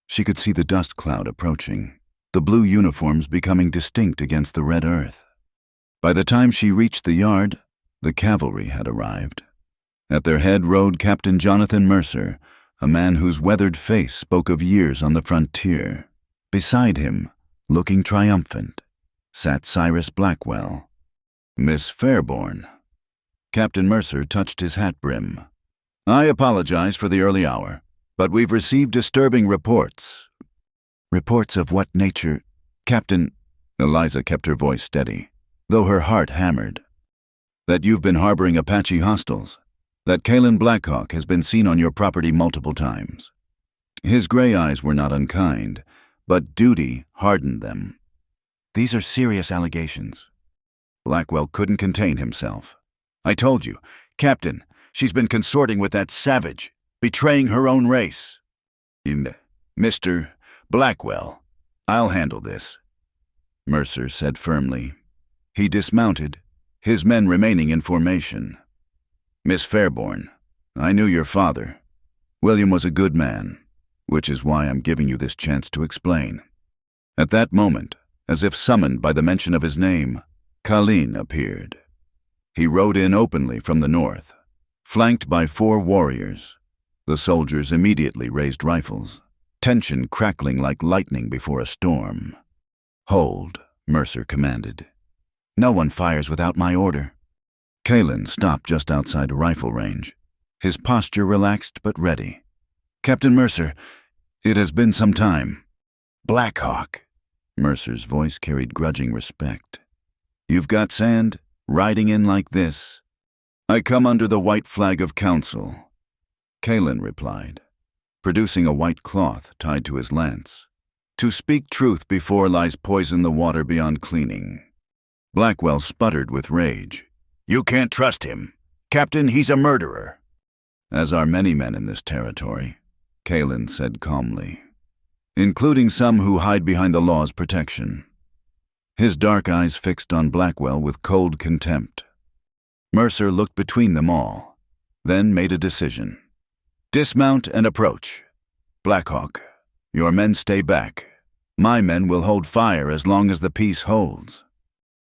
She could see the dust cloud approaching, the blue uniforms becoming distinct against the red earth. By the time she reached the yard, the cavalry had arrived. At their head rode Captain Jonathan Mercer, a man whose weathered face spoke of years on the frontier. Beside him, looking triumphant, sat Cyrus Blackwell. Miss Fairborn. Captain Mercer touched his hat brim. I apologize for the early hour, but we've received disturbing reports. Reports of what nature, Captain? Eliza kept her voice steady, though her heart hammered. That you've been harboring Apache hostiles. That Callan Blackhawk has been seen on your property multiple times. His gray eyes were not unkind, but duty hardened them. These are serious allegations. Blackwell couldn't contain himself. I told you, Captain, she's been consorting with that savage, betraying her own race. Mr. Blackwell, I'll handle this, Mercer said firmly. He dismounted, his men remaining in formation. Miss Fairborn, I knew your father. William was a good man, which is why I'm giving you this chance to explain. At that moment, as if summoned by the mention of his name, Callan appeared. He rode in openly from the north, flanked by 4 warriors. The soldiers immediately raised rifles, tension crackling like lightning before a storm. Hold, Mercer commanded. No one fires without my order. Callan stopped just outside rifle range, his posture relaxed but ready. Captain Mercer, it has been some time. Blackhawk. Mercer's voice carried grudging respect. You've got sand? Riding in like this? I come under the white flag of council, Callan replied, producing a white cloth tied to his lance. To speak truth before lies poison the water beyond cleaning. Blackwell sputtered with rage. You can't trust him. Captain, he's a murderer. As are many men in this territory, Callan said calmly, including some who hide behind the law's protection. His dark eyes fixed on Blackwell with cold contempt. Mercer looked between them all, then made a decision. Dismount and approach. Blackhawk, your men stay back. My men will hold fire as long as the peace holds."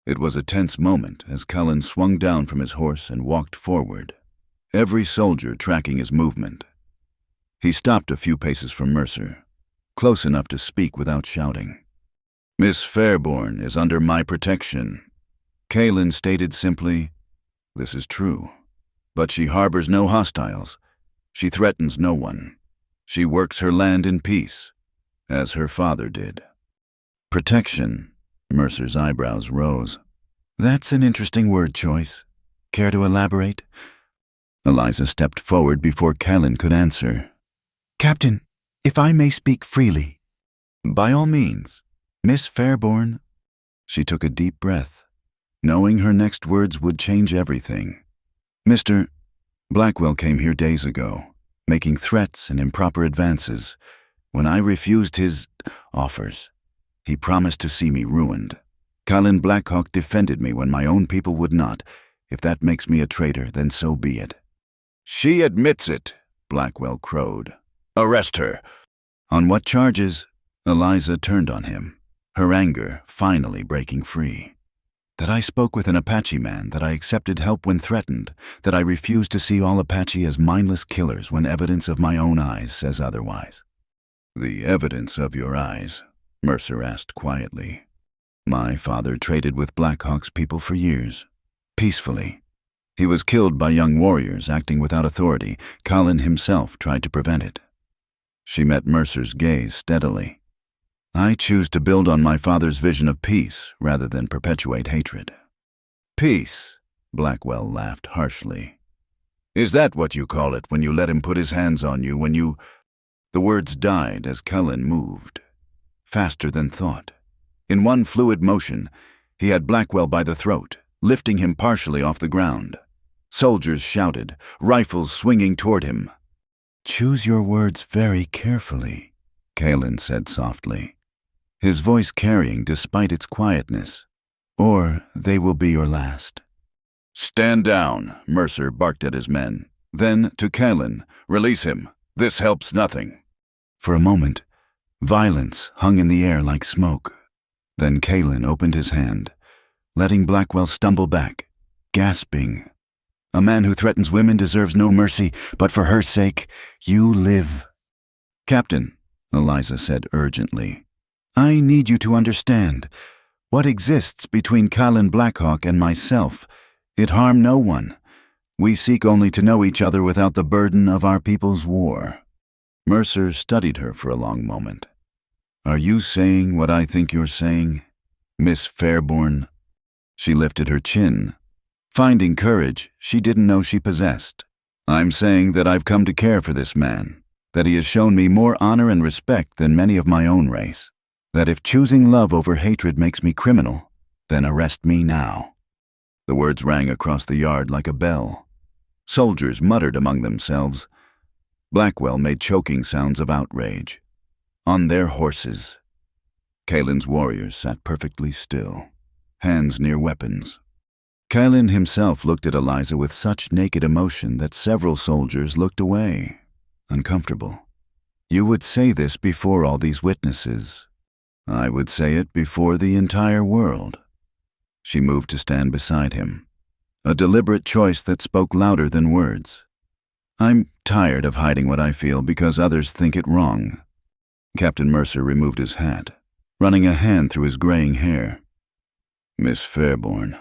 It was a tense moment as Cullen swung down from his horse and walked forward, every soldier tracking his movement. He stopped a few paces from Mercer, close enough to speak without shouting. "Miss Fairborn is under my protection." Kalen stated simply, "This is true, but she harbors no hostiles. She threatens no one. She works her land in peace, as her father did." "Protection." Mercer's eyebrows rose. "That's an interesting word choice. Care to elaborate?" Eliza stepped forward before Kalen could answer. "Captain, if I may speak freely." "By all means. Miss Fairborn." She took a deep breath, knowing her next words would change everything. "Mr. Blackwell came here days ago, making threats and improper advances. When I refused his offers, he promised to see me ruined. Colin Blackhawk defended me when my own people would not. If that makes me a traitor, then so be it." "She admits it," Blackwell crowed. "Arrest her." "On what charges?" Eliza turned on him, her anger finally breaking free. "That I spoke with an Apache man, that I accepted help when threatened, that I refused to see all Apache as mindless killers when evidence of my own eyes says otherwise." "The evidence of your eyes?" Mercer asked quietly. "My father traded with Blackhawk's people for years, peacefully. He was killed by young warriors acting without authority. Colin himself tried to prevent it." She met Mercer's gaze steadily. "I choose to build on my father's vision of peace rather than perpetuate hatred." "Peace?" Blackwell laughed harshly. "Is that what you call it when you let him put his hands on you, when you—" The words died as Cullen moved, faster than thought. In one fluid motion, he had Blackwell by the throat, lifting him partially off the ground. Soldiers shouted, rifles swinging toward him. "Choose your words very carefully," Kalen said softly, his voice carrying despite its quietness, "or they will be your last." "Stand down," Mercer barked at his men. Then, to Kalen, "Release him. This helps nothing." For a moment, violence hung in the air like smoke. Then Kalen opened his hand, letting Blackwell stumble back, gasping. "A man who threatens women deserves no mercy, but for her sake, you live." "Captain," Eliza said urgently, "I need you to understand. What exists between Colin Blackhawk and myself, it harm no one. We seek only to know each other without the burden of our people's war." Mercer studied her for a long moment. "Are you saying what I think you're saying, Miss Fairborn?" She lifted her chin, finding courage she didn't know she possessed. "I'm saying that I've come to care for this man, that he has shown me more honor and respect than many of my own race, that if choosing love over hatred makes me criminal, then arrest me now." The words rang across the yard like a bell. Soldiers muttered among themselves. Blackwell made choking sounds of outrage. On their horses. Kalen's warriors sat perfectly still, hands near weapons. Kalen himself looked at Eliza with such naked emotion that several soldiers looked away, uncomfortable. "You would say this before all these witnesses." "I would say it before the entire world." She moved to stand beside him, a deliberate choice that spoke louder than words. "I'm tired of hiding what I feel because others think it wrong." Captain Mercer removed his hat, running a hand through his graying hair. "Miss Fairborn,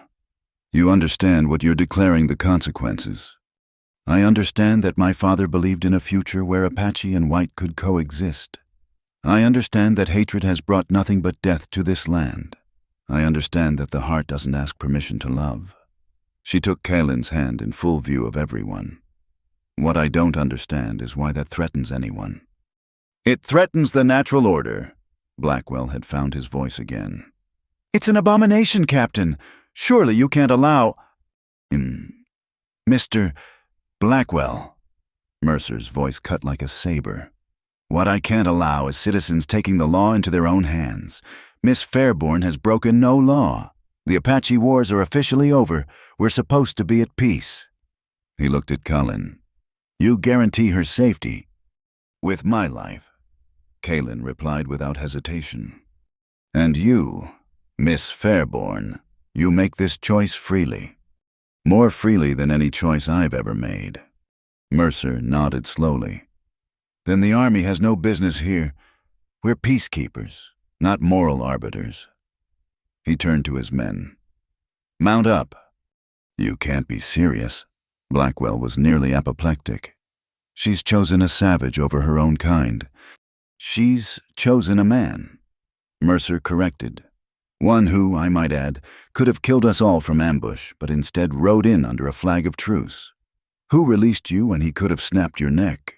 you understand what you're declaring the consequences." "I understand that my father believed in a future where Apache and white could coexist. I understand that hatred has brought nothing but death to this land. I understand that the heart doesn't ask permission to love." She took Kalen's hand in full view of everyone. "What I don't understand is why that threatens anyone." "It threatens the natural order." Blackwell had found his voice again. "It's an abomination, Captain. Surely you can't allow—" "Mr. Blackwell." Mercer's voice cut like a saber. "What I can't allow is citizens taking the law into their own hands. Miss Fairborn has broken no law. The Apache wars are officially over. We're supposed to be at peace." He looked at Colin. "You guarantee her safety?" "With my life," Kalen replied without hesitation. And you, Miss Fairborn, you make this choice freely. More freely than any choice I've ever made." Mercer nodded slowly. "Then the army has no business here. We're peacekeepers, not moral arbiters." He turned to his men. "Mount up." "You can't be serious." Blackwell was nearly apoplectic. "She's chosen a savage over her own kind." "She's chosen a man," Mercer corrected. "One who, I might add, could have killed us all from ambush, but instead rode in under a flag of truce. Who released you when he could have snapped your neck?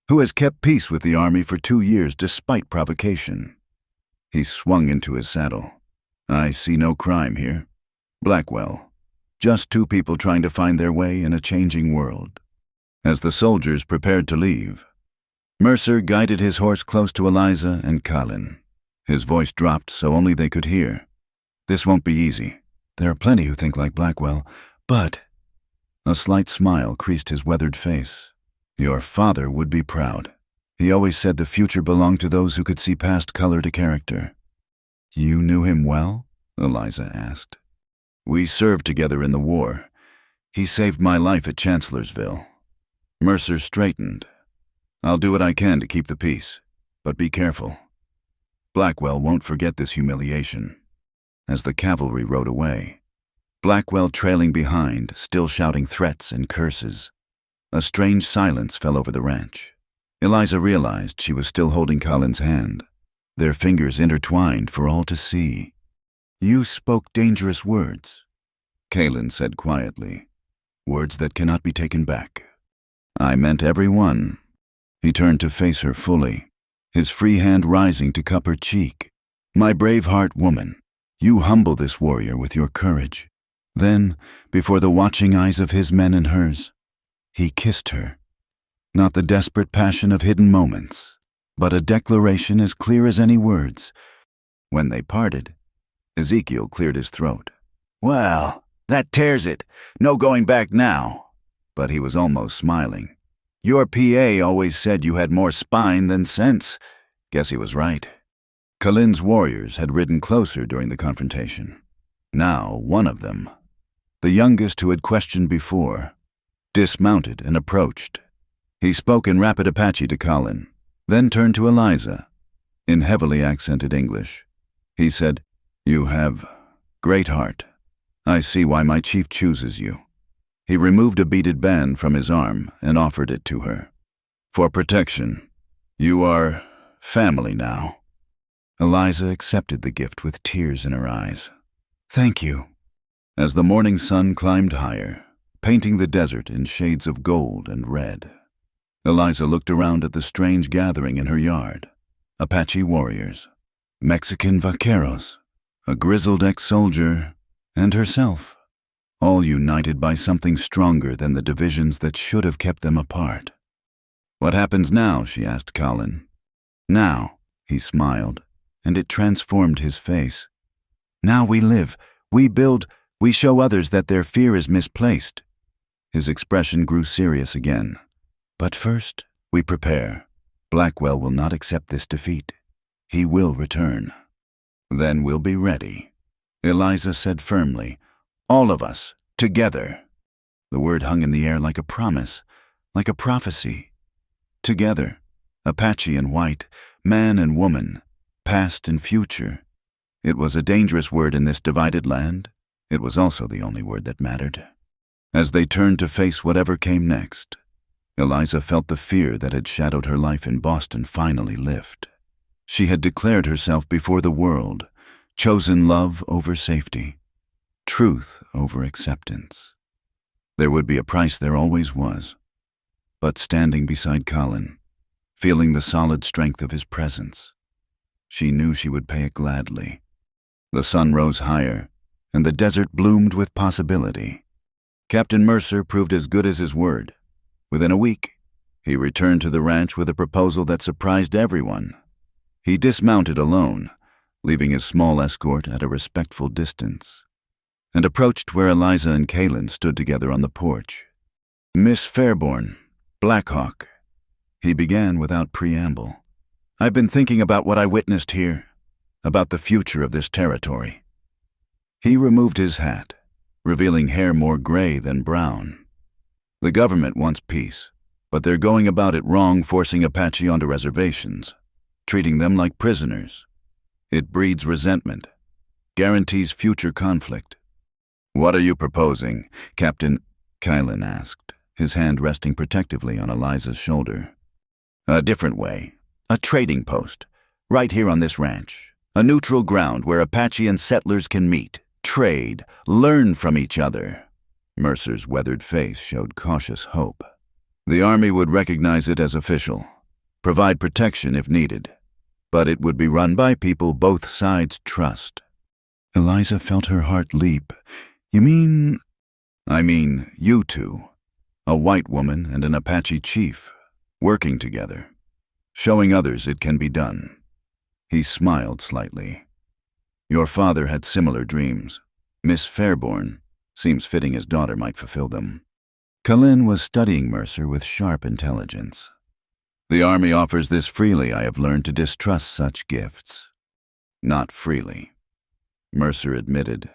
Who has kept peace with the army for 2 years despite provocation?" He swung into his saddle. "I see no crime here. Blackwell, just 2 people trying to find their way in a changing world." As the soldiers prepared to leave, Mercer guided his horse close to Eliza and Colin. His voice dropped so only they could hear. "This won't be easy. There are plenty who think like Blackwell, but—" A slight smile creased his weathered face. "Your father would be proud. He always said the future belonged to those who could see past color to character." "You knew him well?" Eliza asked. "We served together in the war. He saved my life at Chancellorsville." Mercer straightened. "I'll do what I can to keep the peace, but be careful. Blackwell won't forget this humiliation." As the cavalry rode away, Blackwell trailing behind, still shouting threats and curses, a strange silence fell over the ranch. Eliza realized she was still holding Colin's hand, their fingers intertwined for all to see. "You spoke dangerous words," Kalin said quietly, "words that cannot be taken back." "I meant every one." He turned to face her fully, his free hand rising to cup her cheek. "My brave heart woman, you humble this warrior with your courage." Then, before the watching eyes of his men and hers, he kissed her. Not the desperate passion of hidden moments, but a declaration as clear as any words. When they parted, Ezekiel cleared his throat. "Well, that tears it. No going back now." But he was almost smiling. "Your PA always said you had more spine than sense." Guess he was right. Kalin's warriors had ridden closer during the confrontation. Now, one of them, the youngest who had questioned before, dismounted and approached. He spoke in rapid Apache to Colin, then turned to Eliza. In heavily accented English, he said, "You have great heart. I see why my chief chooses you." He removed a beaded band from his arm and offered it to her. "For protection. You are family now." Eliza accepted the gift with tears in her eyes. "Thank you." As the morning sun climbed higher, painting the desert in shades of gold and red, Eliza looked around at the strange gathering in her yard. Apache warriors, Mexican vaqueros, a grizzled ex-soldier, and herself, all united by something stronger than the divisions that should have kept them apart. "What happens now?" she asked Colin. "Now," he smiled, and it transformed his face. "Now we live, we build, we show others that their fear is misplaced." His expression grew serious again. "But first, we prepare. Blackwell will not accept this defeat. He will return." "Then we'll be ready," Eliza said firmly. "All of us, together." The word hung in the air like a promise, like a prophecy. Together, Apache and white, man and woman, past and future. It was a dangerous word in this divided land. It was also the only word that mattered. As they turned to face whatever came next, Eliza felt the fear that had shadowed her life in Boston finally lift. She had declared herself before the world, chosen love over safety, truth over acceptance. There would be a price, there always was. But standing beside Colin, feeling the solid strength of his presence, she knew she would pay it gladly. The sun rose higher, and the desert bloomed with possibility. Captain Mercer proved as good as his word. Within a week, he returned to the ranch with a proposal that surprised everyone. He dismounted alone, leaving his small escort at a respectful distance, and approached where Eliza and Kalin stood together on the porch. "Miss Fairborn, Blackhawk," he began without preamble. "I've been thinking about what I witnessed here. about the future of this territory. He removed his hat, revealing hair more gray than brown. The government wants peace, but they're going about it wrong, forcing Apache onto reservations, treating them like prisoners. It breeds resentment, guarantees future conflict. "What are you proposing?" Captain Kylan asked, his hand resting protectively on Eliza's shoulder. "A different way. A trading post, right here on this ranch. A neutral ground where Apache and settlers can meet, trade, learn from each other." Mercer's weathered face showed cautious hope. The Army would recognize it as official, provide protection if needed, but it would be run by people both sides trust. Eliza felt her heart leap. "You mean—" "I mean you two, a white woman and an Apache chief, working together, showing others it can be done." He smiled slightly. "Your father had similar dreams. Miss Fairborn seems fitting his daughter might fulfill them." Kylan was studying Mercer with sharp intelligence. "The Army offers this freely. I have learned to distrust such gifts." "Not freely," Mercer admitted.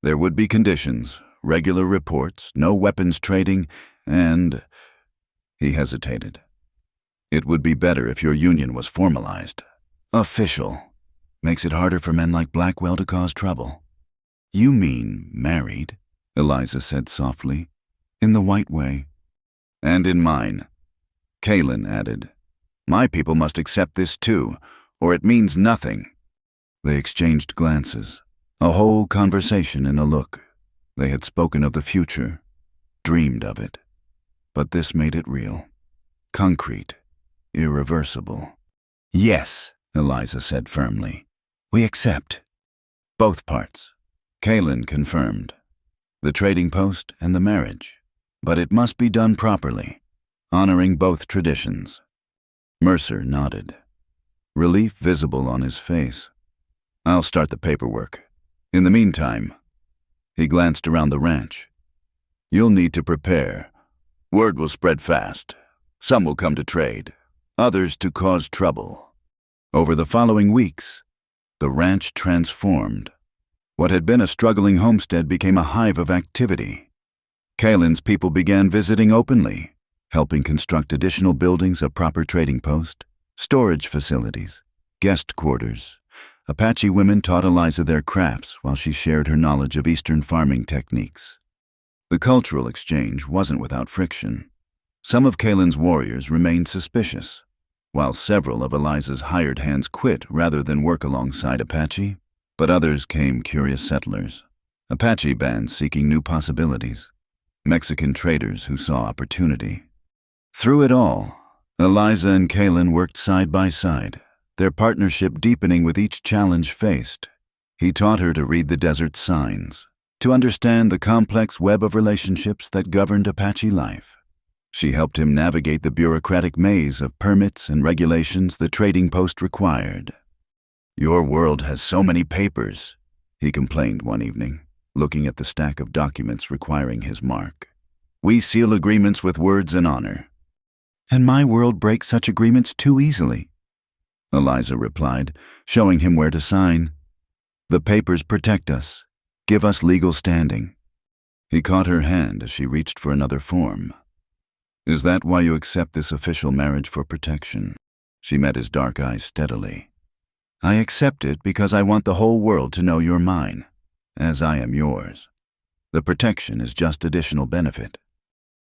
"There would be conditions, regular reports, no weapons trading, and—" He hesitated. "It would be better if your union was formalized. Official. Makes it harder for men like Blackwell to cause trouble." "You mean married," Eliza said softly. "In the white way." "And in mine," Kylan added. "My people must accept this too, or it means nothing." They exchanged glances, a whole conversation in a look. They had spoken of the future, dreamed of it. But this made it real, concrete, irreversible. "Yes," Eliza said firmly. "We accept." "Both parts," Kylan confirmed. "The trading post and the marriage. But it must be done properly, honoring both traditions." Mercer nodded, relief visible on his face. "I'll start the paperwork. In the meantime," he glanced around the ranch, "you'll need to prepare. Word will spread fast. Some will come to trade, others to cause trouble." Over the following weeks, the ranch transformed. What had been a struggling homestead became a hive of activity. Kylan's people began visiting openly, helping construct additional buildings, a proper trading post, storage facilities, guest quarters. Apache women taught Eliza their crafts while she shared her knowledge of Eastern farming techniques. The cultural exchange wasn't without friction. Some of Kylan's warriors remained suspicious, while several of Eliza's hired hands quit rather than work alongside Apache. But others came curious settlers, Apache bands seeking new possibilities, Mexican traders who saw opportunity. Through it all, Eliza and Kylan worked side by side, their partnership deepening with each challenge faced. He taught her to read the desert's signs, to understand the complex web of relationships that governed Apache life. She helped him navigate the bureaucratic maze of permits and regulations the trading post required. "Your world has so many papers," he complained one evening, looking at the stack of documents requiring his mark. "We seal agreements with words and honor." "And my world breaks such agreements too easily," Eliza replied, showing him where to sign. "The papers protect us, give us legal standing." He caught her hand as she reached for another form. "Is that why you accept this official marriage, for protection?" She met his dark eyes steadily. "I accept it because I want the whole world to know you're mine, as I am yours. The protection is just additional benefit."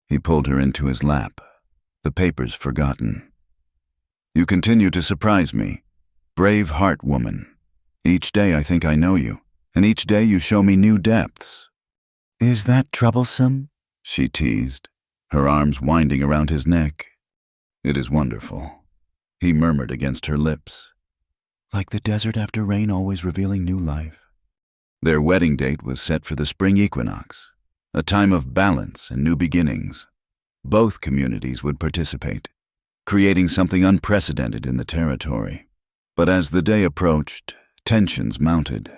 He pulled her into his lap, the papers forgotten. "You continue to surprise me, brave heart woman. Each day I think I know you, and each day you show me new depths." "Is that troublesome?" she teased, her arms winding around his neck. "It is wonderful," he murmured against her lips. "Like the desert after rain, always revealing new life." Their wedding date was set for the spring equinox, a time of balance and new beginnings. Both communities would participate, creating something unprecedented in the territory. But as the day approached, tensions mounted.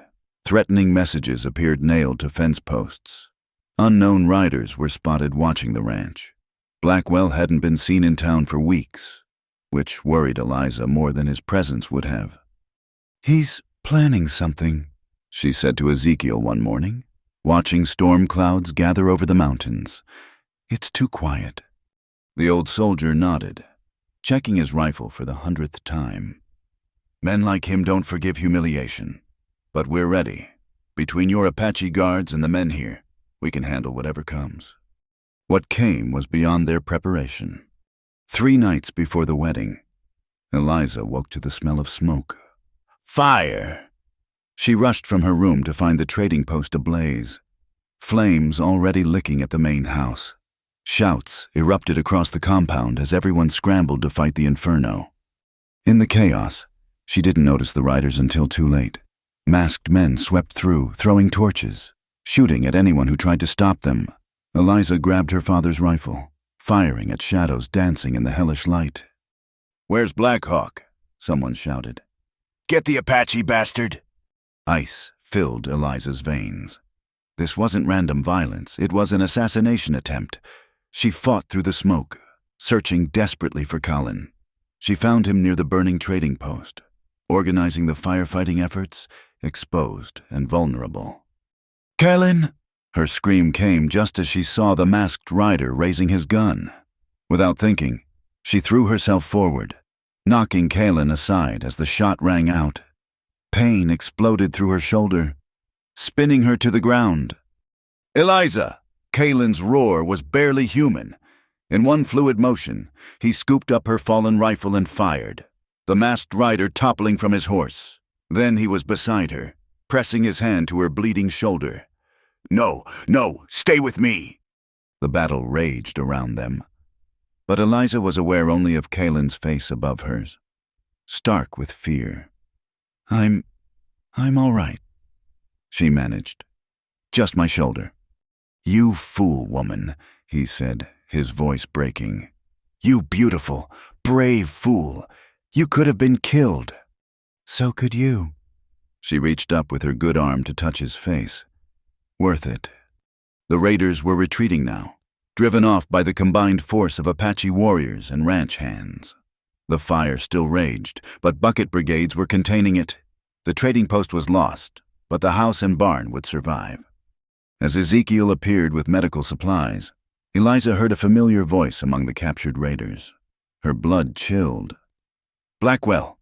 Threatening messages appeared nailed to fence posts. Unknown riders were spotted watching the ranch. Blackwell hadn't been seen in town for weeks, which worried Eliza more than his presence would have. planning something," she said to Ezekiel one morning, watching storm clouds gather over the mountains. "It's too quiet." The old soldier nodded, checking his rifle for the 100th time. "Men like him don't forgive humiliation. But we're ready. Between your Apache guards and the men here, we can handle whatever comes." What came was beyond their preparation. 3 nights before the wedding, Eliza woke to the smell of smoke. Fire! She rushed from her room to find the trading post ablaze. Flames already licking at the main house. Shouts erupted across the compound as everyone scrambled to fight the inferno. In the chaos, she didn't notice the riders until too late. Masked men swept through, throwing torches, shooting at anyone who tried to stop them. Eliza grabbed her father's rifle, firing at shadows dancing in the hellish light. "Where's Black Hawk?" someone shouted. "Get the Apache bastard!" Ice filled Eliza's veins. This wasn't random violence, it was an assassination attempt. She fought through the smoke, searching desperately for Colin. She found him near the burning trading post, organizing the firefighting efforts, exposed and vulnerable. "Colin!" Her scream came just as she saw the masked rider raising his gun. Without thinking, she threw herself forward, knocking Kalin aside as the shot rang out. Pain exploded through her shoulder, spinning her to the ground. "Eliza!" Kalin's roar was barely human. In one fluid motion, he scooped up her fallen rifle and fired, the masked rider toppling from his horse. Then he was beside her, pressing his hand to her bleeding shoulder. "No, no, stay with me!" The battle raged around them. But Eliza was aware only of Kalin's face above hers, stark with fear. I'm all right," she managed. "Just my shoulder." "You fool woman," he said, his voice breaking. "You beautiful, brave fool. You could have been killed." "So could you." She reached up with her good arm to touch his face. Worth it. The raiders were retreating now, driven off by the combined force of Apache warriors and ranch hands. The fire still raged, but bucket brigades were containing it. The trading post was lost, but the house and barn would survive. As Ezekiel appeared with medical supplies, Eliza heard a familiar voice among the captured raiders. Her blood chilled. "Blackwell."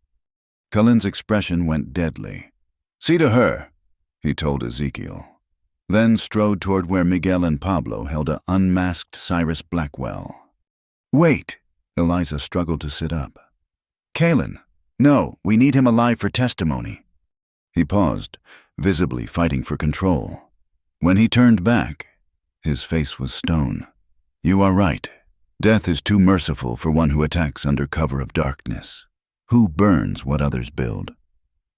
Cullen's expression went deadly. "See to her," he told Ezekiel, then strode toward where Miguel and Pablo held an unmasked Cyrus Blackwell. "Wait!" Eliza struggled to sit up. "Kalin, no, we need him alive for testimony." He paused, visibly fighting for control. When he turned back, his face was stone. "You are right. Death is too merciful for one who attacks under cover of darkness. Who burns what others build?"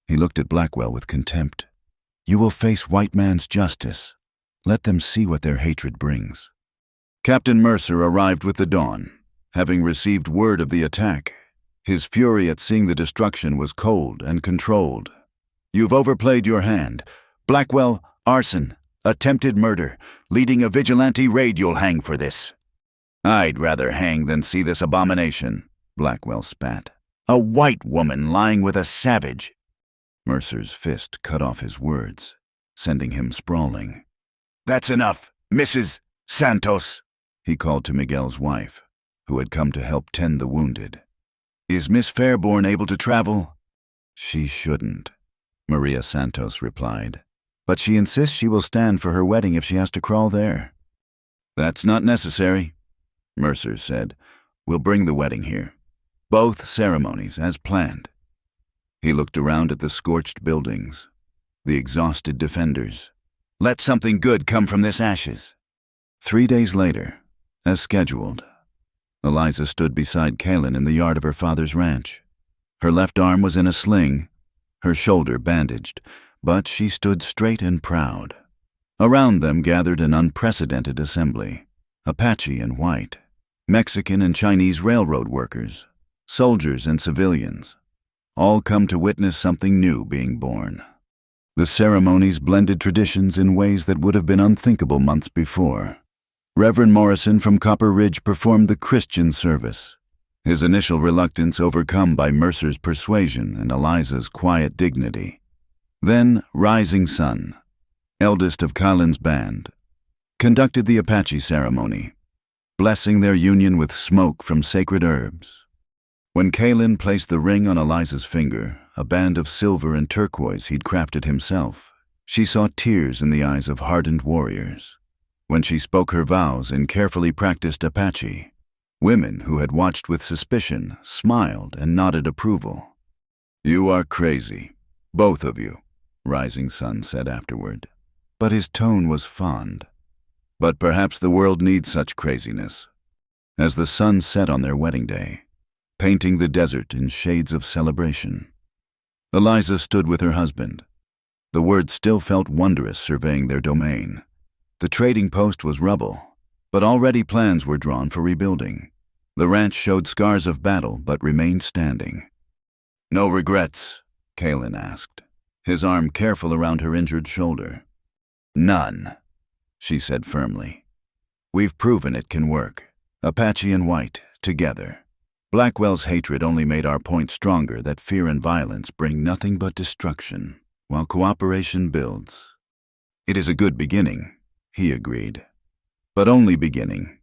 He looked at Blackwell with contempt. "You will face white man's justice. Let them see what their hatred brings." Captain Mercer arrived with the dawn, having received word of the attack. His fury at seeing the destruction was cold and controlled. "You've overplayed your hand. Blackwell, arson, attempted murder, leading a vigilante raid. You'll hang for this." "I'd rather hang than see this abomination," Blackwell spat. "A white woman lying with a savage." Mercer's fist cut off his words, sending him sprawling. "That's enough, Mrs. Santos," he called to Miguel's wife, who had come to help tend the wounded. "Is Miss Fairborn able to travel?" "She shouldn't," Maria Santos replied. "But she insists she will stand for her wedding if she has to crawl there." "That's not necessary," Mercer said. "We'll bring the wedding here. Both ceremonies as planned." He looked around at the scorched buildings, the exhausted defenders. "Let something good come from this ashes." 3 days later, as scheduled, Eliza stood beside Kalin in the yard of her father's ranch. Her left arm was in a sling, her shoulder bandaged, but she stood straight and proud. Around them gathered an unprecedented assembly, Apache and white, Mexican and Chinese railroad workers, soldiers and civilians, all come to witness something new being born. The ceremonies blended traditions in ways that would have been unthinkable months before. Reverend Morrison from Copper Ridge performed the Christian service, his initial reluctance overcome by Mercer's persuasion and Eliza's quiet dignity. Then Rising Sun, eldest of Kalin's band, conducted the Apache ceremony, blessing their union with smoke from sacred herbs. When Kalin placed the ring on Eliza's finger, a band of silver and turquoise he'd crafted himself, she saw tears in the eyes of hardened warriors. When she spoke her vows in carefully practiced Apache, women who had watched with suspicion smiled and nodded approval. "You are crazy, both of you," Rising Sun said afterward, but his tone was fond. "But perhaps the world needs such craziness." As the sun set on their wedding day, painting the desert in shades of celebration, Eliza stood with her husband. The words still felt wondrous surveying their domain. The trading post was rubble, but already plans were drawn for rebuilding. The ranch showed scars of battle but remained standing. "No regrets?" Kalin asked, his arm careful around her injured shoulder. "None," she said firmly. "We've proven it can work. Apache and White, together. Blackwell's hatred only made our point stronger that fear and violence bring nothing but destruction, while cooperation builds." "It is a good beginning," he agreed. "But only beginning.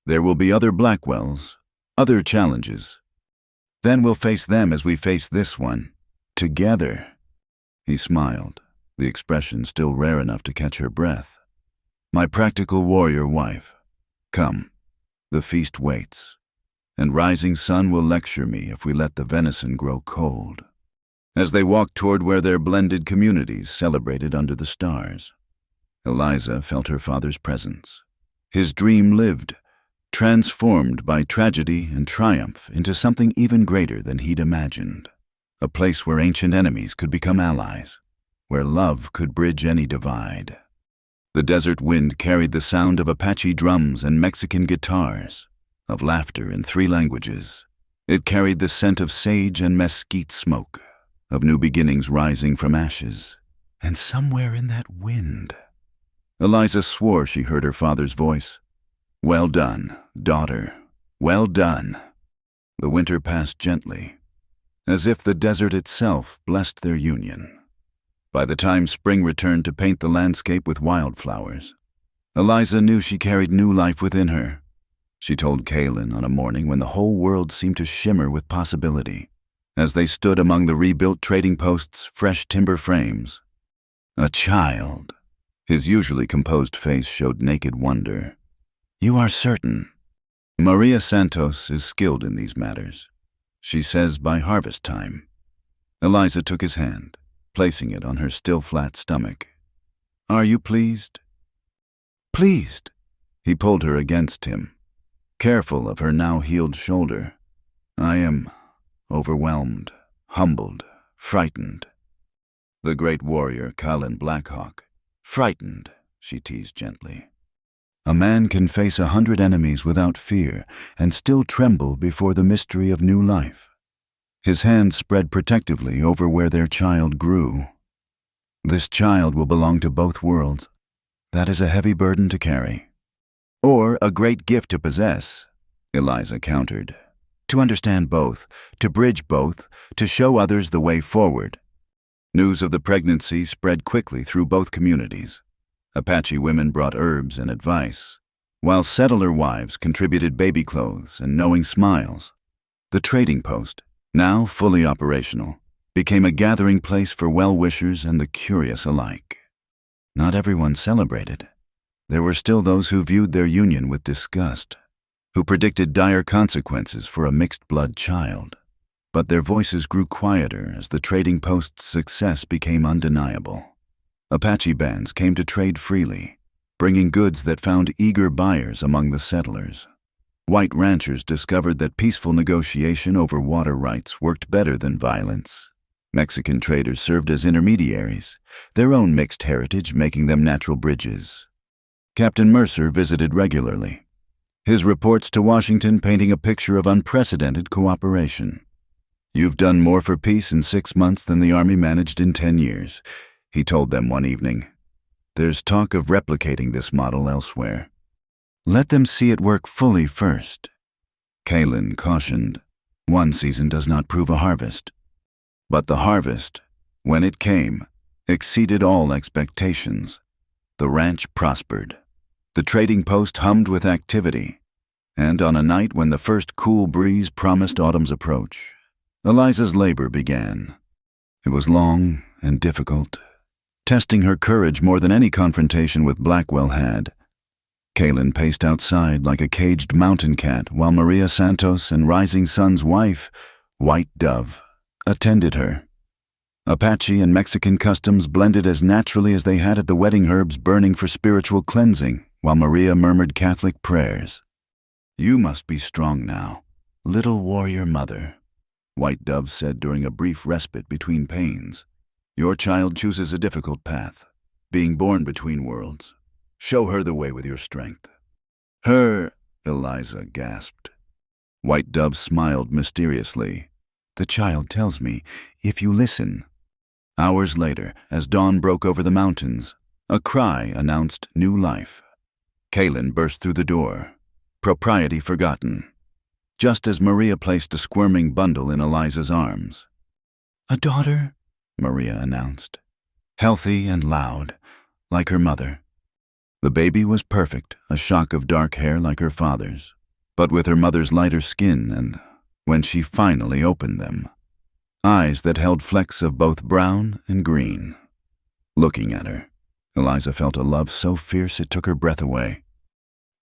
There will be other Blackwells, other challenges. Then we'll face them as we face this one, together." He smiled, the expression still rare enough to catch her breath. "My practical warrior wife, come. The feast waits, and Rising Sun will lecture me if we let the venison grow cold." As they walked toward where their blended communities celebrated under the stars, Eliza felt her father's presence. His dream lived, transformed by tragedy and triumph into something even greater than he'd imagined. A place where ancient enemies could become allies, where love could bridge any divide. The desert wind carried the sound of Apache drums and Mexican guitars, of laughter in 3 languages. It carried the scent of sage and mesquite smoke, of new beginnings rising from ashes. And somewhere in that wind, Eliza swore she heard her father's voice. "Well done, daughter, well done." The winter passed gently, as if the desert itself blessed their union. By the time spring returned to paint the landscape with wildflowers, Eliza knew she carried new life within her. She told Kalin on a morning when the whole world seemed to shimmer with possibility, as they stood among the rebuilt trading posts' fresh timber frames. "A child." His usually composed face showed naked wonder. "You are certain?" "Maria Santos is skilled in these matters. She says by harvest time." Eliza took his hand, placing it on her still flat stomach. "Are you pleased?" "Pleased." He pulled her against him, careful of her now healed shoulder. "I am overwhelmed, humbled, frightened." The great warrior Kalin Blackhawk. "Frightened," she teased gently. "A man can face 100 enemies without fear and still tremble before the mystery of new life." His hand spread protectively over where their child grew. "This child will belong to both worlds. That is a heavy burden to carry." "Or a great gift to possess," Eliza countered. "To understand both, to bridge both, to show others the way forward." News of the pregnancy spread quickly through both communities. Apache women brought herbs and advice, while settler wives contributed baby clothes and knowing smiles. The trading post, now fully operational, became a gathering place for well-wishers and the curious alike. Not everyone celebrated. There were still those who viewed their union with disgust, who predicted dire consequences for a mixed-blood child. But their voices grew quieter as the trading post's success became undeniable. Apache bands came to trade freely, bringing goods that found eager buyers among the settlers. White ranchers discovered that peaceful negotiation over water rights worked better than violence. Mexican traders served as intermediaries, their own mixed heritage making them natural bridges. Captain Mercer visited regularly, his reports to Washington painting a picture of unprecedented cooperation. "You've done more for peace in 6 months than the Army managed in 10 years, he told them one evening. "There's talk of replicating this model elsewhere." "Let them see it work fully first," Kalin cautioned. "One season does not prove a harvest." But the harvest, when it came, exceeded all expectations. The ranch prospered. The trading post hummed with activity. And on a night when the first cool breeze promised autumn's approach, Eliza's labor began. It was long and difficult, testing her courage more than any confrontation with Blackwell had. Kaylin paced outside like a caged mountain cat while Maria Santos and Rising Sun's wife, White Dove, attended her. Apache and Mexican customs blended as naturally as they had at the wedding herbs burning for spiritual cleansing, while Maria murmured Catholic prayers. "You must be strong now, little warrior mother," White Dove said during a brief respite between pains. "Your child chooses a difficult path, being born between worlds. Show her the way with your strength." "Her," Eliza gasped. White Dove smiled mysteriously. "The child tells me, if you listen." Hours later, as dawn broke over the mountains, a cry announced new life. Kaylin burst through the door, propriety forgotten, just as Maria placed a squirming bundle in Eliza's arms. "A daughter," Maria announced, healthy and loud, like her mother. The baby was perfect, a shock of dark hair like her father's, but with her mother's lighter skin and, when she finally opened them, eyes that held flecks of both brown and green. Looking at her, Eliza felt a love so fierce it took her breath away.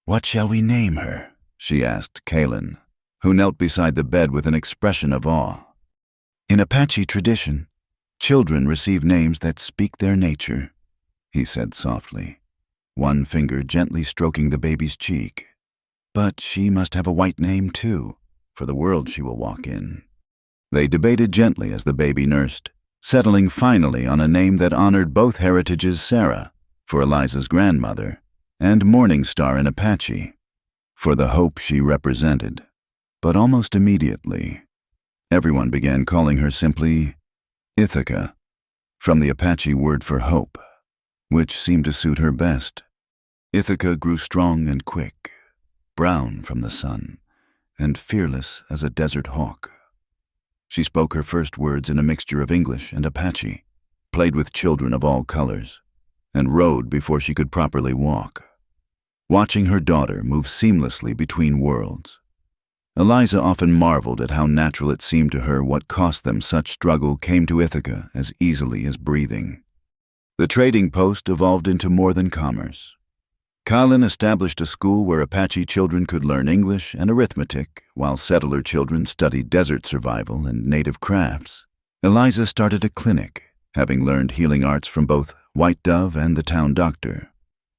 "What shall we name her?" she asked Kaylin, who knelt beside the bed with an expression of awe. "In Apache tradition, children receive names that speak their nature," he said softly, one finger gently stroking the baby's cheek. "But she must have a white name too, for the world she will walk in." They debated gently as the baby nursed, settling finally on a name that honored both heritages: Sarah, for Eliza's grandmother, and Morning Star in Apache, for the hope she represented. But almost immediately, everyone began calling her simply Ithaca, from the Apache word for hope, which seemed to suit her best. Ithaca grew strong and quick, brown from the sun, and fearless as a desert hawk. She spoke her first words in a mixture of English and Apache, played with children of all colors, and rode before she could properly walk. Watching her daughter move seamlessly between worlds, Eliza often marveled at how natural it seemed to her what cost them such struggle came to Ithaca as easily as breathing. The trading post evolved into more than commerce. Kaylin established a school where Apache children could learn English and arithmetic, while settler children studied desert survival and native crafts. Eliza started a clinic, having learned healing arts from both White Dove and the town doctor.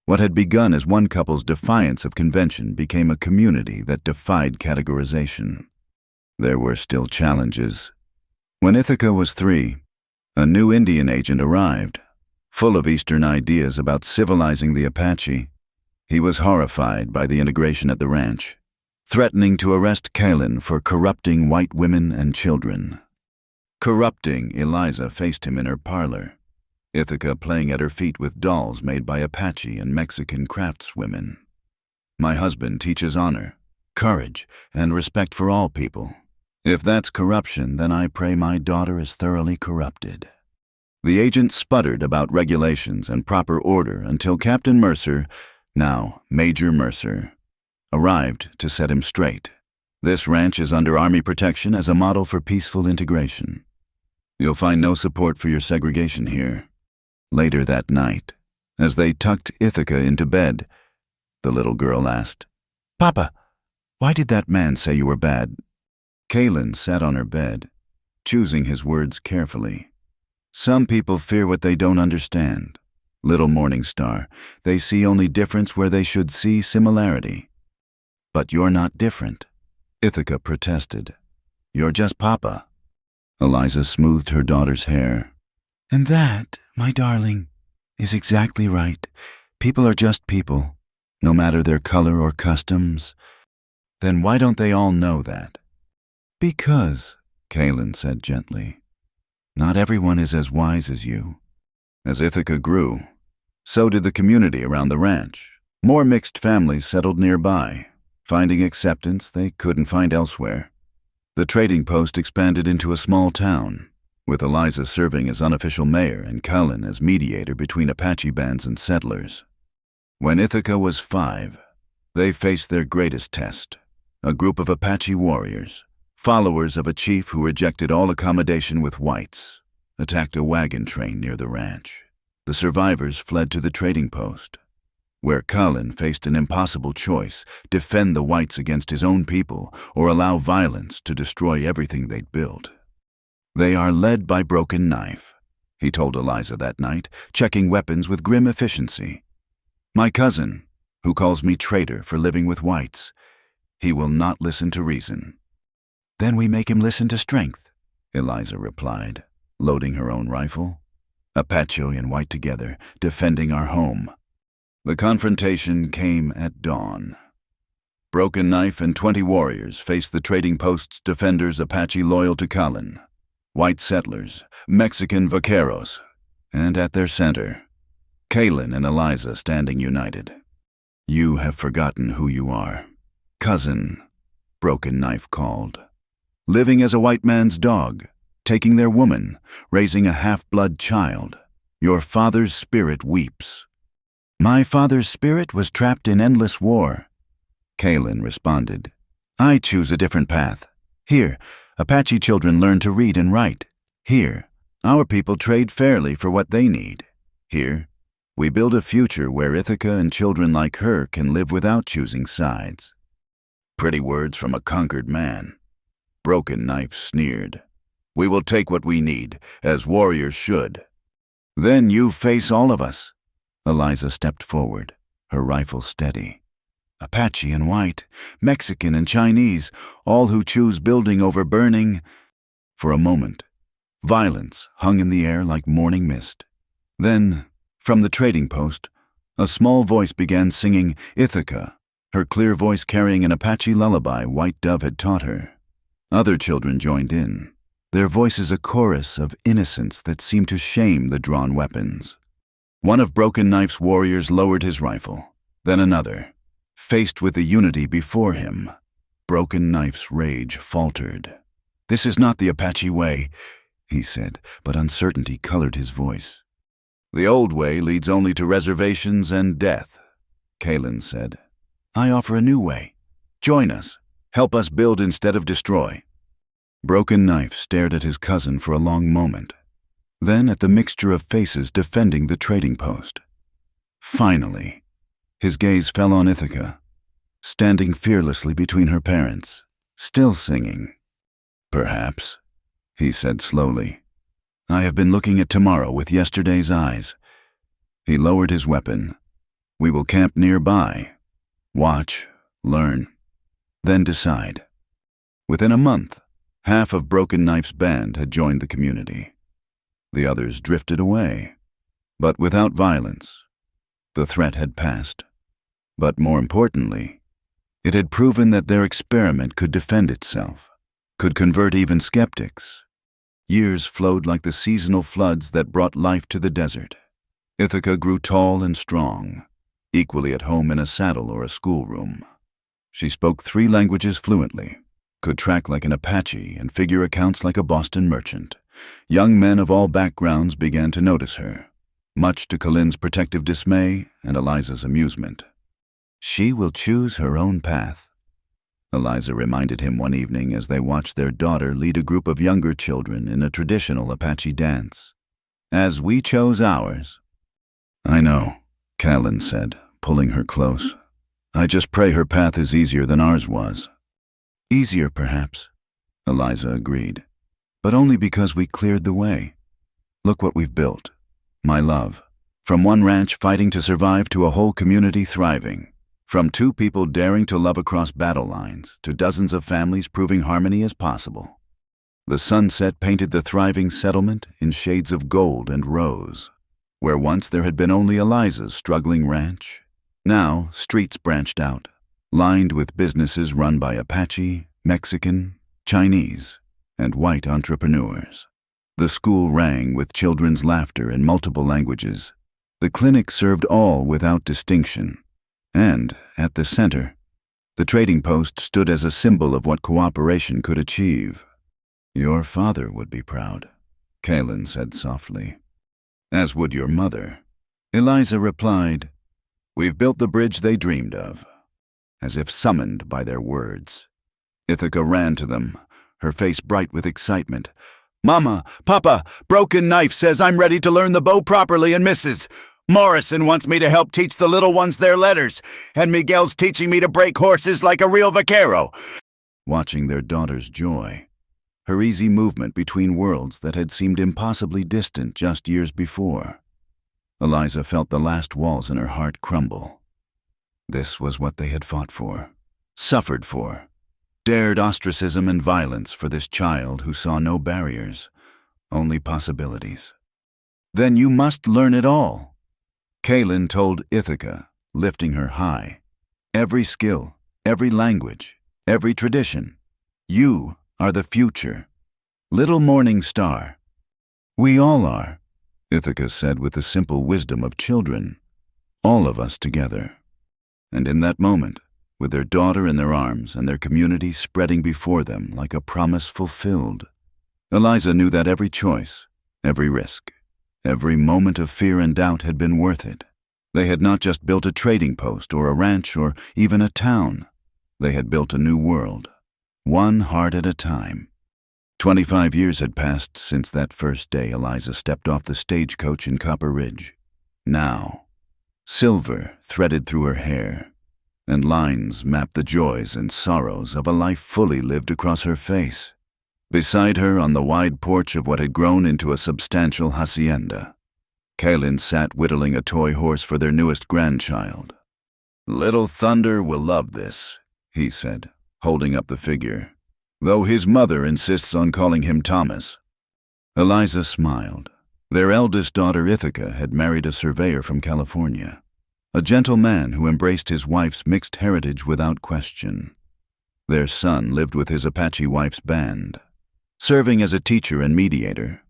What had begun as one couple's defiance of convention became a community that defied categorization. There were still challenges. When Ithaca was 3, a new Indian agent arrived, full of Eastern ideas about civilizing the Apache. He was horrified by the integration at the ranch, threatening to arrest Kaylin for corrupting white women and children. Corrupting Eliza faced him in her parlor, Ithaca playing at her feet with dolls made by Apache and Mexican craftswomen. "My husband teaches honor, courage, and respect for all people. If that's corruption, then I pray my daughter is thoroughly corrupted." The agent sputtered about regulations and proper order until Captain Mercer, now Major Mercer, arrived to set him straight. "This ranch is under Army protection as a model for peaceful integration. You'll find no support for your segregation here." Later that night, as they tucked Ithaca into bed, the little girl asked, "Papa, why did that man say you were bad?" Kaylin sat on her bed, choosing his words carefully. "Some people fear what they don't understand. Little Morning Star, they see only difference where they should see similarity." "But you're not different," Ithaca protested. "You're just Papa." Eliza smoothed her daughter's hair. "And that, my darling, is exactly right. People are just people, no matter their color or customs." "Then why don't they all know that?" "Because," Kaylin said gently, "not everyone is as wise as you." As Ithaca grew, so did the community around the ranch. More mixed families settled nearby, finding acceptance they couldn't find elsewhere. The trading post expanded into a small town, with Eliza serving as unofficial mayor and Cullen as mediator between Apache bands and settlers. When Ithaca was 5, they faced their greatest test, a group of Apache warriors, followers of a chief who rejected all accommodation with whites, attacked a wagon train near the ranch. The survivors fled to the trading post, where Cullen faced an impossible choice: defend the whites against his own people or allow violence to destroy everything they'd built. "They are led by Broken Knife," he told Eliza that night, checking weapons with grim efficiency. "My cousin, who calls me traitor for living with whites. He will not listen to reason." "Then we make him listen to strength," Eliza replied, loading her own rifle. "Apache and white together, defending our home." The confrontation came at dawn. Broken Knife and 20 warriors faced the trading post's defenders, Apache loyal to Cullen, white settlers, Mexican vaqueros, and at their center, Kaylin and Eliza standing united. "You have forgotten who you are, cousin," Broken Knife called. "Living as a white man's dog, taking their woman, raising a half-blood child. Your father's spirit weeps." "My father's spirit was trapped in endless war," Kaylin responded. "I choose a different path. Here, Apache children learn to read and write. Here, our people trade fairly for what they need. Here, we build a future where Ithaca and children like her can live without choosing sides." "Pretty words from a conquered man," Broken Knife sneered. "We will take what we need, as warriors should." "Then you face all of us." Eliza stepped forward, her rifle steady. "Apache and white, Mexican and Chinese, all who choose building over burning." For a moment, violence hung in the air like morning mist. Then, from the trading post, a small voice began singing Ithaca, her clear voice carrying an Apache lullaby White Dove had taught her. Other children joined in, their voices a chorus of innocence that seemed to shame the drawn weapons. One of Broken Knife's warriors lowered his rifle, then another. Faced with the unity before him, Broken Knife's rage faltered. "This is not the Apache way," he said, but uncertainty colored his voice. "The old way leads only to reservations and death," Kaylin said. "I offer a new way. Join us. Help us build instead of destroy." Broken Knife stared at his cousin for a long moment, then at the mixture of faces defending the trading post. Finally, his gaze fell on Ithaca, standing fearlessly between her parents, still singing. "Perhaps," he said slowly. "I have been looking at tomorrow with yesterday's eyes." He lowered his weapon. "We will camp nearby. Watch, learn, then decide." Within a month, half of Broken Knife's band had joined the community. The others drifted away, but without violence. The threat had passed. But more importantly, it had proven that their experiment could defend itself, could convert even skeptics. Years flowed like the seasonal floods that brought life to the desert. Ithaca grew tall and strong, equally at home in a saddle or a schoolroom. She spoke 3 languages fluently, could track like an Apache and figure accounts like a Boston merchant. Young men of all backgrounds began to notice her, much to Colin's protective dismay and Eliza's amusement. "She will choose her own path," Eliza reminded him one evening as they watched their daughter lead a group of younger children in a traditional Apache dance. "As we chose ours." "I know," Callan said, pulling her close. "I just pray her path is easier than ours was." "Easier, perhaps," Eliza agreed, "but only because we cleared the way. Look what we've built, my love. From one ranch fighting to survive to a whole community thriving. From 2 people daring to love across battle lines to dozens of families proving harmony is possible." The sunset painted the thriving settlement in shades of gold and rose. Where once there had been only Eliza's struggling ranch, now streets branched out, lined with businesses run by Apache, Mexican, Chinese, and white entrepreneurs. The school rang with children's laughter in multiple languages. The clinic served all without distinction. And, at the center, the trading post stood as a symbol of what cooperation could achieve. "Your father would be proud," Kaylin said softly. As would your mother. Eliza replied, We've built the bridge they dreamed of, as if summoned by their words. Ithaca ran to them, her face bright with excitement. Mama, Papa, Broken Knife says I'm ready to learn the bow properly, and Mrs. Morrison wants me to help teach the little ones their letters, and Miguel's teaching me to break horses like a real vaquero. Watching their daughter's joy, her easy movement between worlds that had seemed impossibly distant just years before, Eliza felt the last walls in her heart crumble. This was what they had fought for, suffered for, dared ostracism and violence for this child who saw no barriers, only possibilities. Then you must learn it all, Kaylin told Ithaca, lifting her high. Every skill, every language, every tradition. You are the future. Little morning star. We all are, Ithaca said with the simple wisdom of children. All of us together. And in that moment, with their daughter in their arms and their community spreading before them like a promise fulfilled, Eliza knew that every choice, every risk, every moment of fear and doubt had been worth it. They had not just built a trading post or a ranch or even a town. They had built a new world, one heart at a time. 25 years had passed since that first day Eliza stepped off the stagecoach in Copper Ridge. Now, silver threaded through her hair, and lines mapped the joys and sorrows of a life fully lived across her face. Beside her, on the wide porch of what had grown into a substantial hacienda, Kaylin sat whittling a toy horse for their newest grandchild. Little Thunder will love this, he said, holding up the figure, though his mother insists on calling him Thomas. Eliza smiled. Their eldest daughter Ithaca had married a surveyor from California, a gentle man who embraced his wife's mixed heritage without question. Their son lived with his Apache wife's band, serving as a teacher and mediator.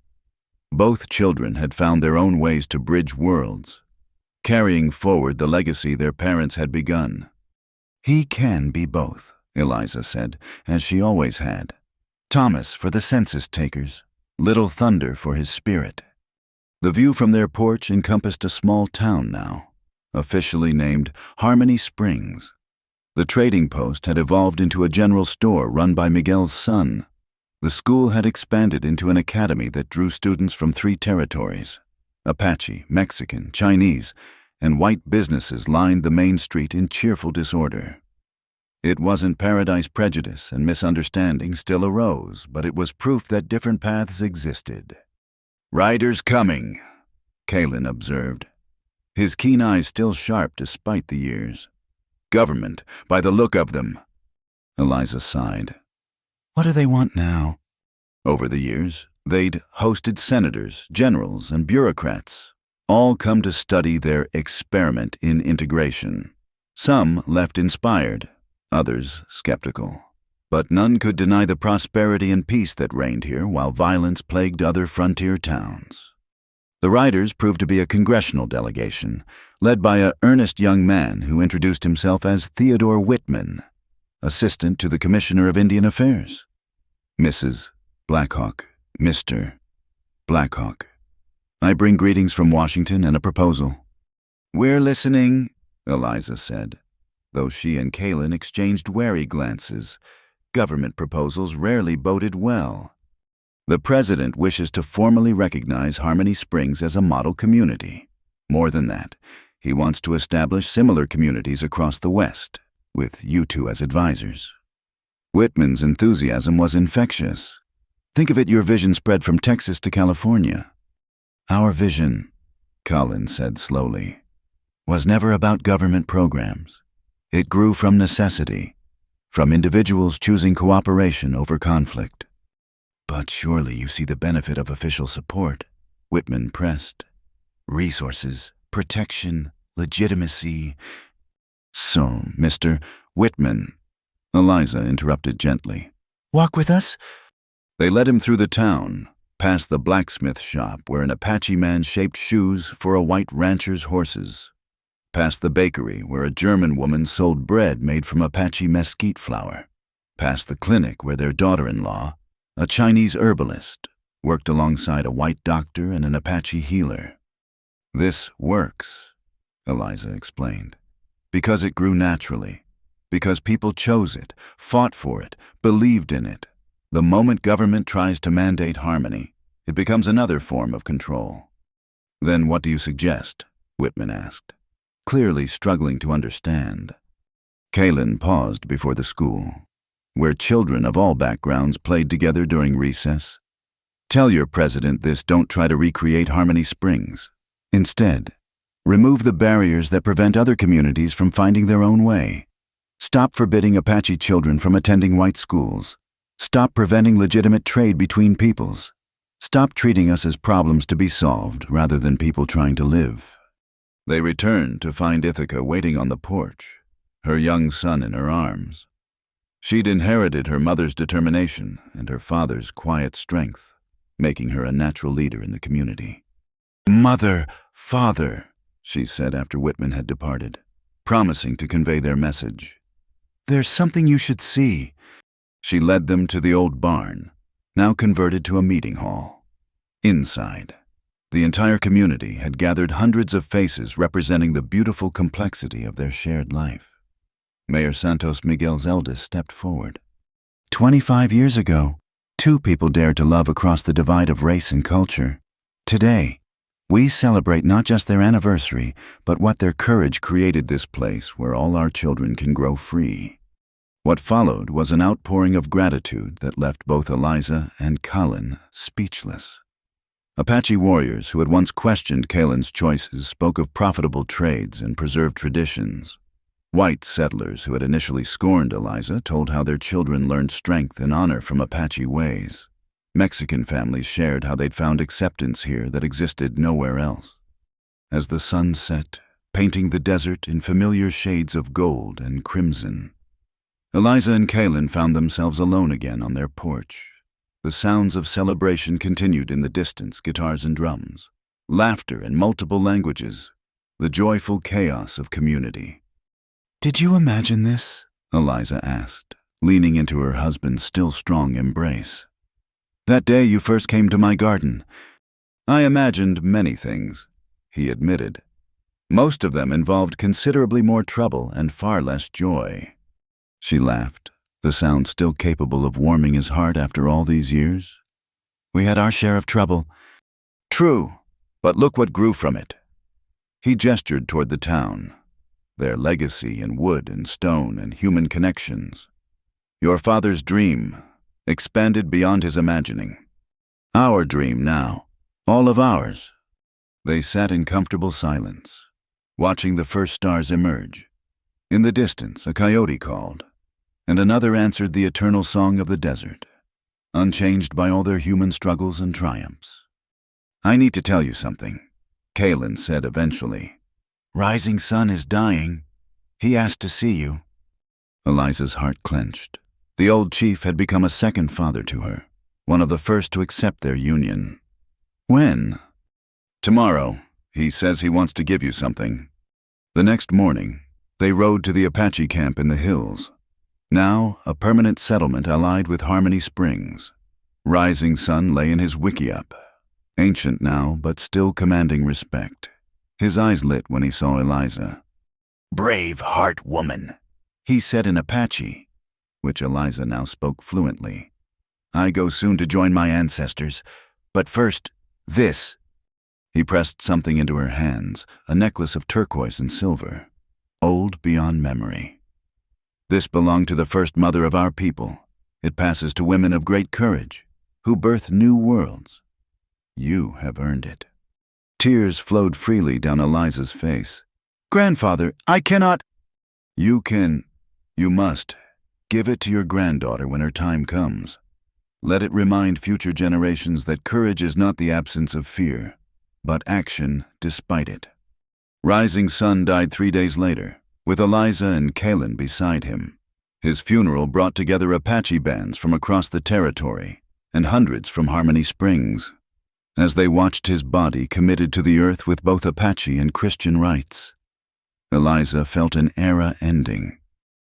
Both children had found their own ways to bridge worlds, carrying forward the legacy their parents had begun. He can be both, Eliza said, as she always had. Thomas for the census takers, Little Thunder for his spirit. The view from their porch encompassed a small town now, officially named Harmony Springs. The trading post had evolved into a general store run by Miguel's son. The school had expanded into an academy that drew students from 3 territories. Apache, Mexican, Chinese, and white businesses lined the main street in cheerful disorder. It wasn't paradise. Prejudice and misunderstanding still arose, but it was proof that different paths existed. Riders coming, Kaylin observed, his keen eyes still sharp despite the years. Government, by the look of them. Eliza sighed. What do they want now? Over the years, they'd hosted senators, generals, and bureaucrats, all come to study their experiment in integration. Some left inspired, others skeptical. But none could deny the prosperity and peace that reigned here while violence plagued other frontier towns. The riders proved to be a congressional delegation, led by an earnest young man who introduced himself as Theodore Whitman, assistant to the Commissioner of Indian Affairs. Mrs. Blackhawk, Mr. Blackhawk. I bring greetings from Washington and a proposal. We're listening, Eliza said, though she and Kaylin exchanged wary glances. Government proposals rarely boded well. The president wishes to formally recognize Harmony Springs as a model community. More than that, he wants to establish similar communities across the West, with you two as advisors. Whitman's enthusiasm was infectious. Think of it, your vision spread from Texas to California. Our vision, Colin said slowly, was never about government programs. It grew from necessity, from individuals choosing cooperation over conflict. But surely you see the benefit of official support, Whitman pressed. Resources, protection, legitimacy. So, Mr. Whitman, Eliza interrupted gently. Walk with us? They led him through the town, past the blacksmith shop where an Apache man shaped shoes for a white rancher's horses, past the bakery where a German woman sold bread made from Apache mesquite flour, past the clinic where their daughter-in-law, a Chinese herbalist, worked alongside a white doctor and an Apache healer. "This works," Eliza explained, "because it grew naturally, because people chose it, fought for it, believed in it. The moment government tries to mandate harmony, it becomes another form of control." "Then what do you suggest?" Whitman asked, clearly struggling to understand. Kaylin paused before the school, where children of all backgrounds played together during recess. "Tell your president this, don't try to recreate Harmony Springs. Instead, remove the barriers that prevent other communities from finding their own way. Stop forbidding Apache children from attending white schools. Stop preventing legitimate trade between peoples. Stop treating us as problems to be solved rather than people trying to live." They returned to find Ithaca waiting on the porch, her young son in her arms. She'd inherited her mother's determination and her father's quiet strength, making her a natural leader in the community. "Mother, father," she said after Whitman had departed, promising to convey their message. "There's something you should see." She led them to the old barn, now converted to a meeting hall. Inside, the entire community had gathered hundreds of faces representing the beautiful complexity of their shared life. Mayor Santos Miguel's eldest stepped forward. 25 years ago, 2 people dared to love across the divide of race and culture. Today, we celebrate not just their anniversary, but what their courage created this place where all our children can grow free. What followed was an outpouring of gratitude that left both Eliza and Colin speechless. Apache warriors who had once questioned Kaylin's choices spoke of profitable trades and preserved traditions. White settlers who had initially scorned Eliza told how their children learned strength and honor from Apache ways. Mexican families shared how they'd found acceptance here that existed nowhere else. As the sun set, painting the desert in familiar shades of gold and crimson, Eliza and Kaylin found themselves alone again on their porch. The sounds of celebration continued in the distance, guitars and drums, laughter in multiple languages, the joyful chaos of community. "Did you imagine this?" Eliza asked, leaning into her husband's still strong embrace. "That day you first came to my garden, I imagined many things," he admitted. "Most of them involved considerably more trouble and far less joy." She laughed, the sound still capable of warming his heart after all these years. "We had our share of trouble." "True, but look what grew from it." He gestured toward the town, their legacy in wood and stone and human connections. "Your father's dream expanded beyond his imagining. Our dream now, all of ours." They sat in comfortable silence, watching the first stars emerge. In the distance, a coyote called, and another answered the eternal song of the desert, unchanged by all their human struggles and triumphs. "I need to tell you something," Kaylin said eventually. "Rising Sun is dying. He asked to see you." Eliza's heart clenched. The old chief had become a second father to her, one of the first to accept their union. "When?" "Tomorrow. He says he wants to give you something." The next morning, they rode to the Apache camp in the hills, now a permanent settlement allied with Harmony Springs. Rising Sun lay in his wickiup, ancient now but still commanding respect. His eyes lit when he saw Eliza. "Brave heart woman," he said in Apache, which Eliza now spoke fluently. "I go soon to join my ancestors, but first, this." He pressed something into her hands, a necklace of turquoise and silver, old beyond memory. "This belonged to the first mother of our people. It passes to women of great courage, who birth new worlds. You have earned it." Tears flowed freely down Eliza's face. "Grandfather, I cannot—" "You can. You must. Give it to your granddaughter when her time comes. Let it remind future generations that courage is not the absence of fear, but action despite it." Rising Sun died 3 days later, with Eliza and Kaylin beside him. His funeral brought together Apache bands from across the territory and hundreds from Harmony Springs, as they watched his body committed to the earth with both Apache and Christian rites. Eliza felt an era ending.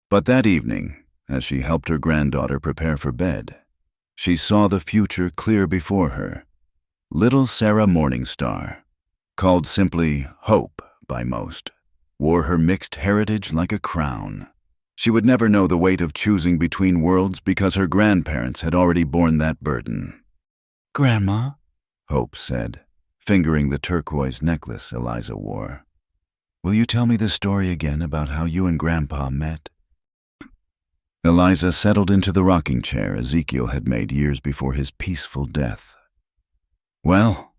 But that evening, as she helped her granddaughter prepare for bed, She saw the future clear before her. Little Sarah Morningstar, called simply Hope by most, wore her mixed heritage like a crown. She would never know the weight of choosing between worlds because her grandparents had already borne that burden. "Grandma," Hope said, fingering the turquoise necklace Eliza wore, "will you tell me the story again about how you and Grandpa met?" Eliza settled into the rocking chair Ezekiel had made years before his peaceful death. "Well,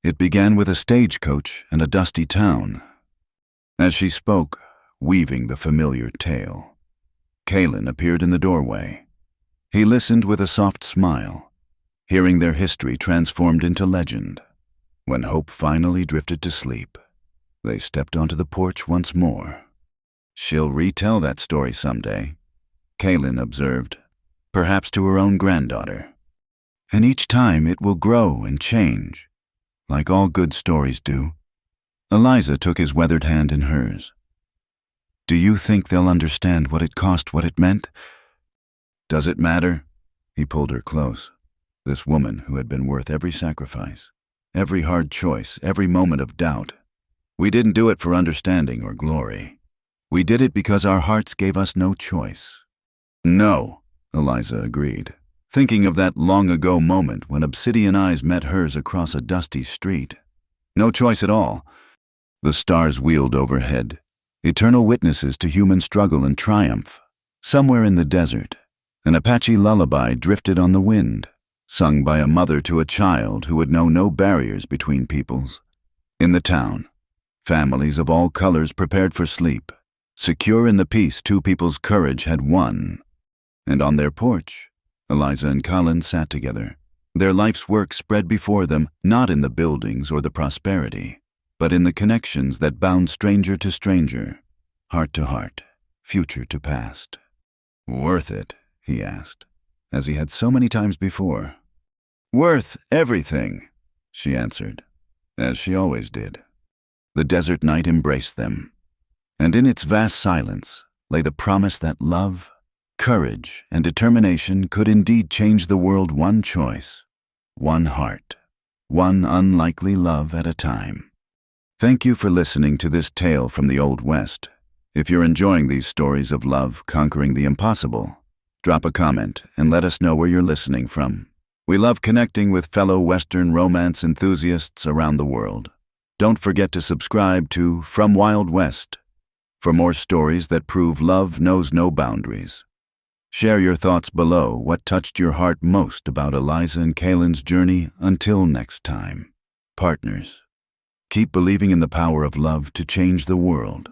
it began with a stagecoach and a dusty town." As she spoke, weaving the familiar tale, Kalen appeared in the doorway. He listened with a soft smile, hearing their history transformed into legend. When Hope finally drifted to sleep, they stepped onto the porch once more. "She'll retell that story someday," Kalen observed, "perhaps to her own granddaughter. And each time it will grow and change, like all good stories do." Eliza took his weathered hand in hers. "Do you think they'll understand what it cost, what it meant?" "Does it matter?" He pulled her close. This woman who had been worth every sacrifice, every hard choice, every moment of doubt. "We didn't do it for understanding or glory. We did it because our hearts gave us no choice." "No," Eliza agreed, thinking of that long-ago moment when obsidian eyes met hers across a dusty street. "No choice at all." The stars wheeled overhead, eternal witnesses to human struggle and triumph. Somewhere in the desert, an Apache lullaby drifted on the wind, sung by a mother to a child who would know no barriers between peoples. In the town, families of all colors prepared for sleep, secure in the peace two people's courage had won. And on their porch, Eliza and Colin sat together, their life's work spread before them, not in the buildings or the prosperity, but in the connections that bound stranger to stranger, heart to heart, future to past. "Worth it?" he asked, as he had so many times before. "Worth everything," she answered, as she always did. The desert night embraced them, and in its vast silence lay the promise that love, courage, and determination could indeed change the world one choice, one heart, one unlikely love at a time. Thank you for listening to this tale from the Old West. If you're enjoying these stories of love conquering the impossible, drop a comment and let us know where you're listening from. We love connecting with fellow Western romance enthusiasts around the world. Don't forget to subscribe to From Wild West for more stories that prove love knows no boundaries. Share your thoughts below. What touched your heart most about Eliza and Kalen's journey? Until next time, partners, keep believing in the power of love to change the world.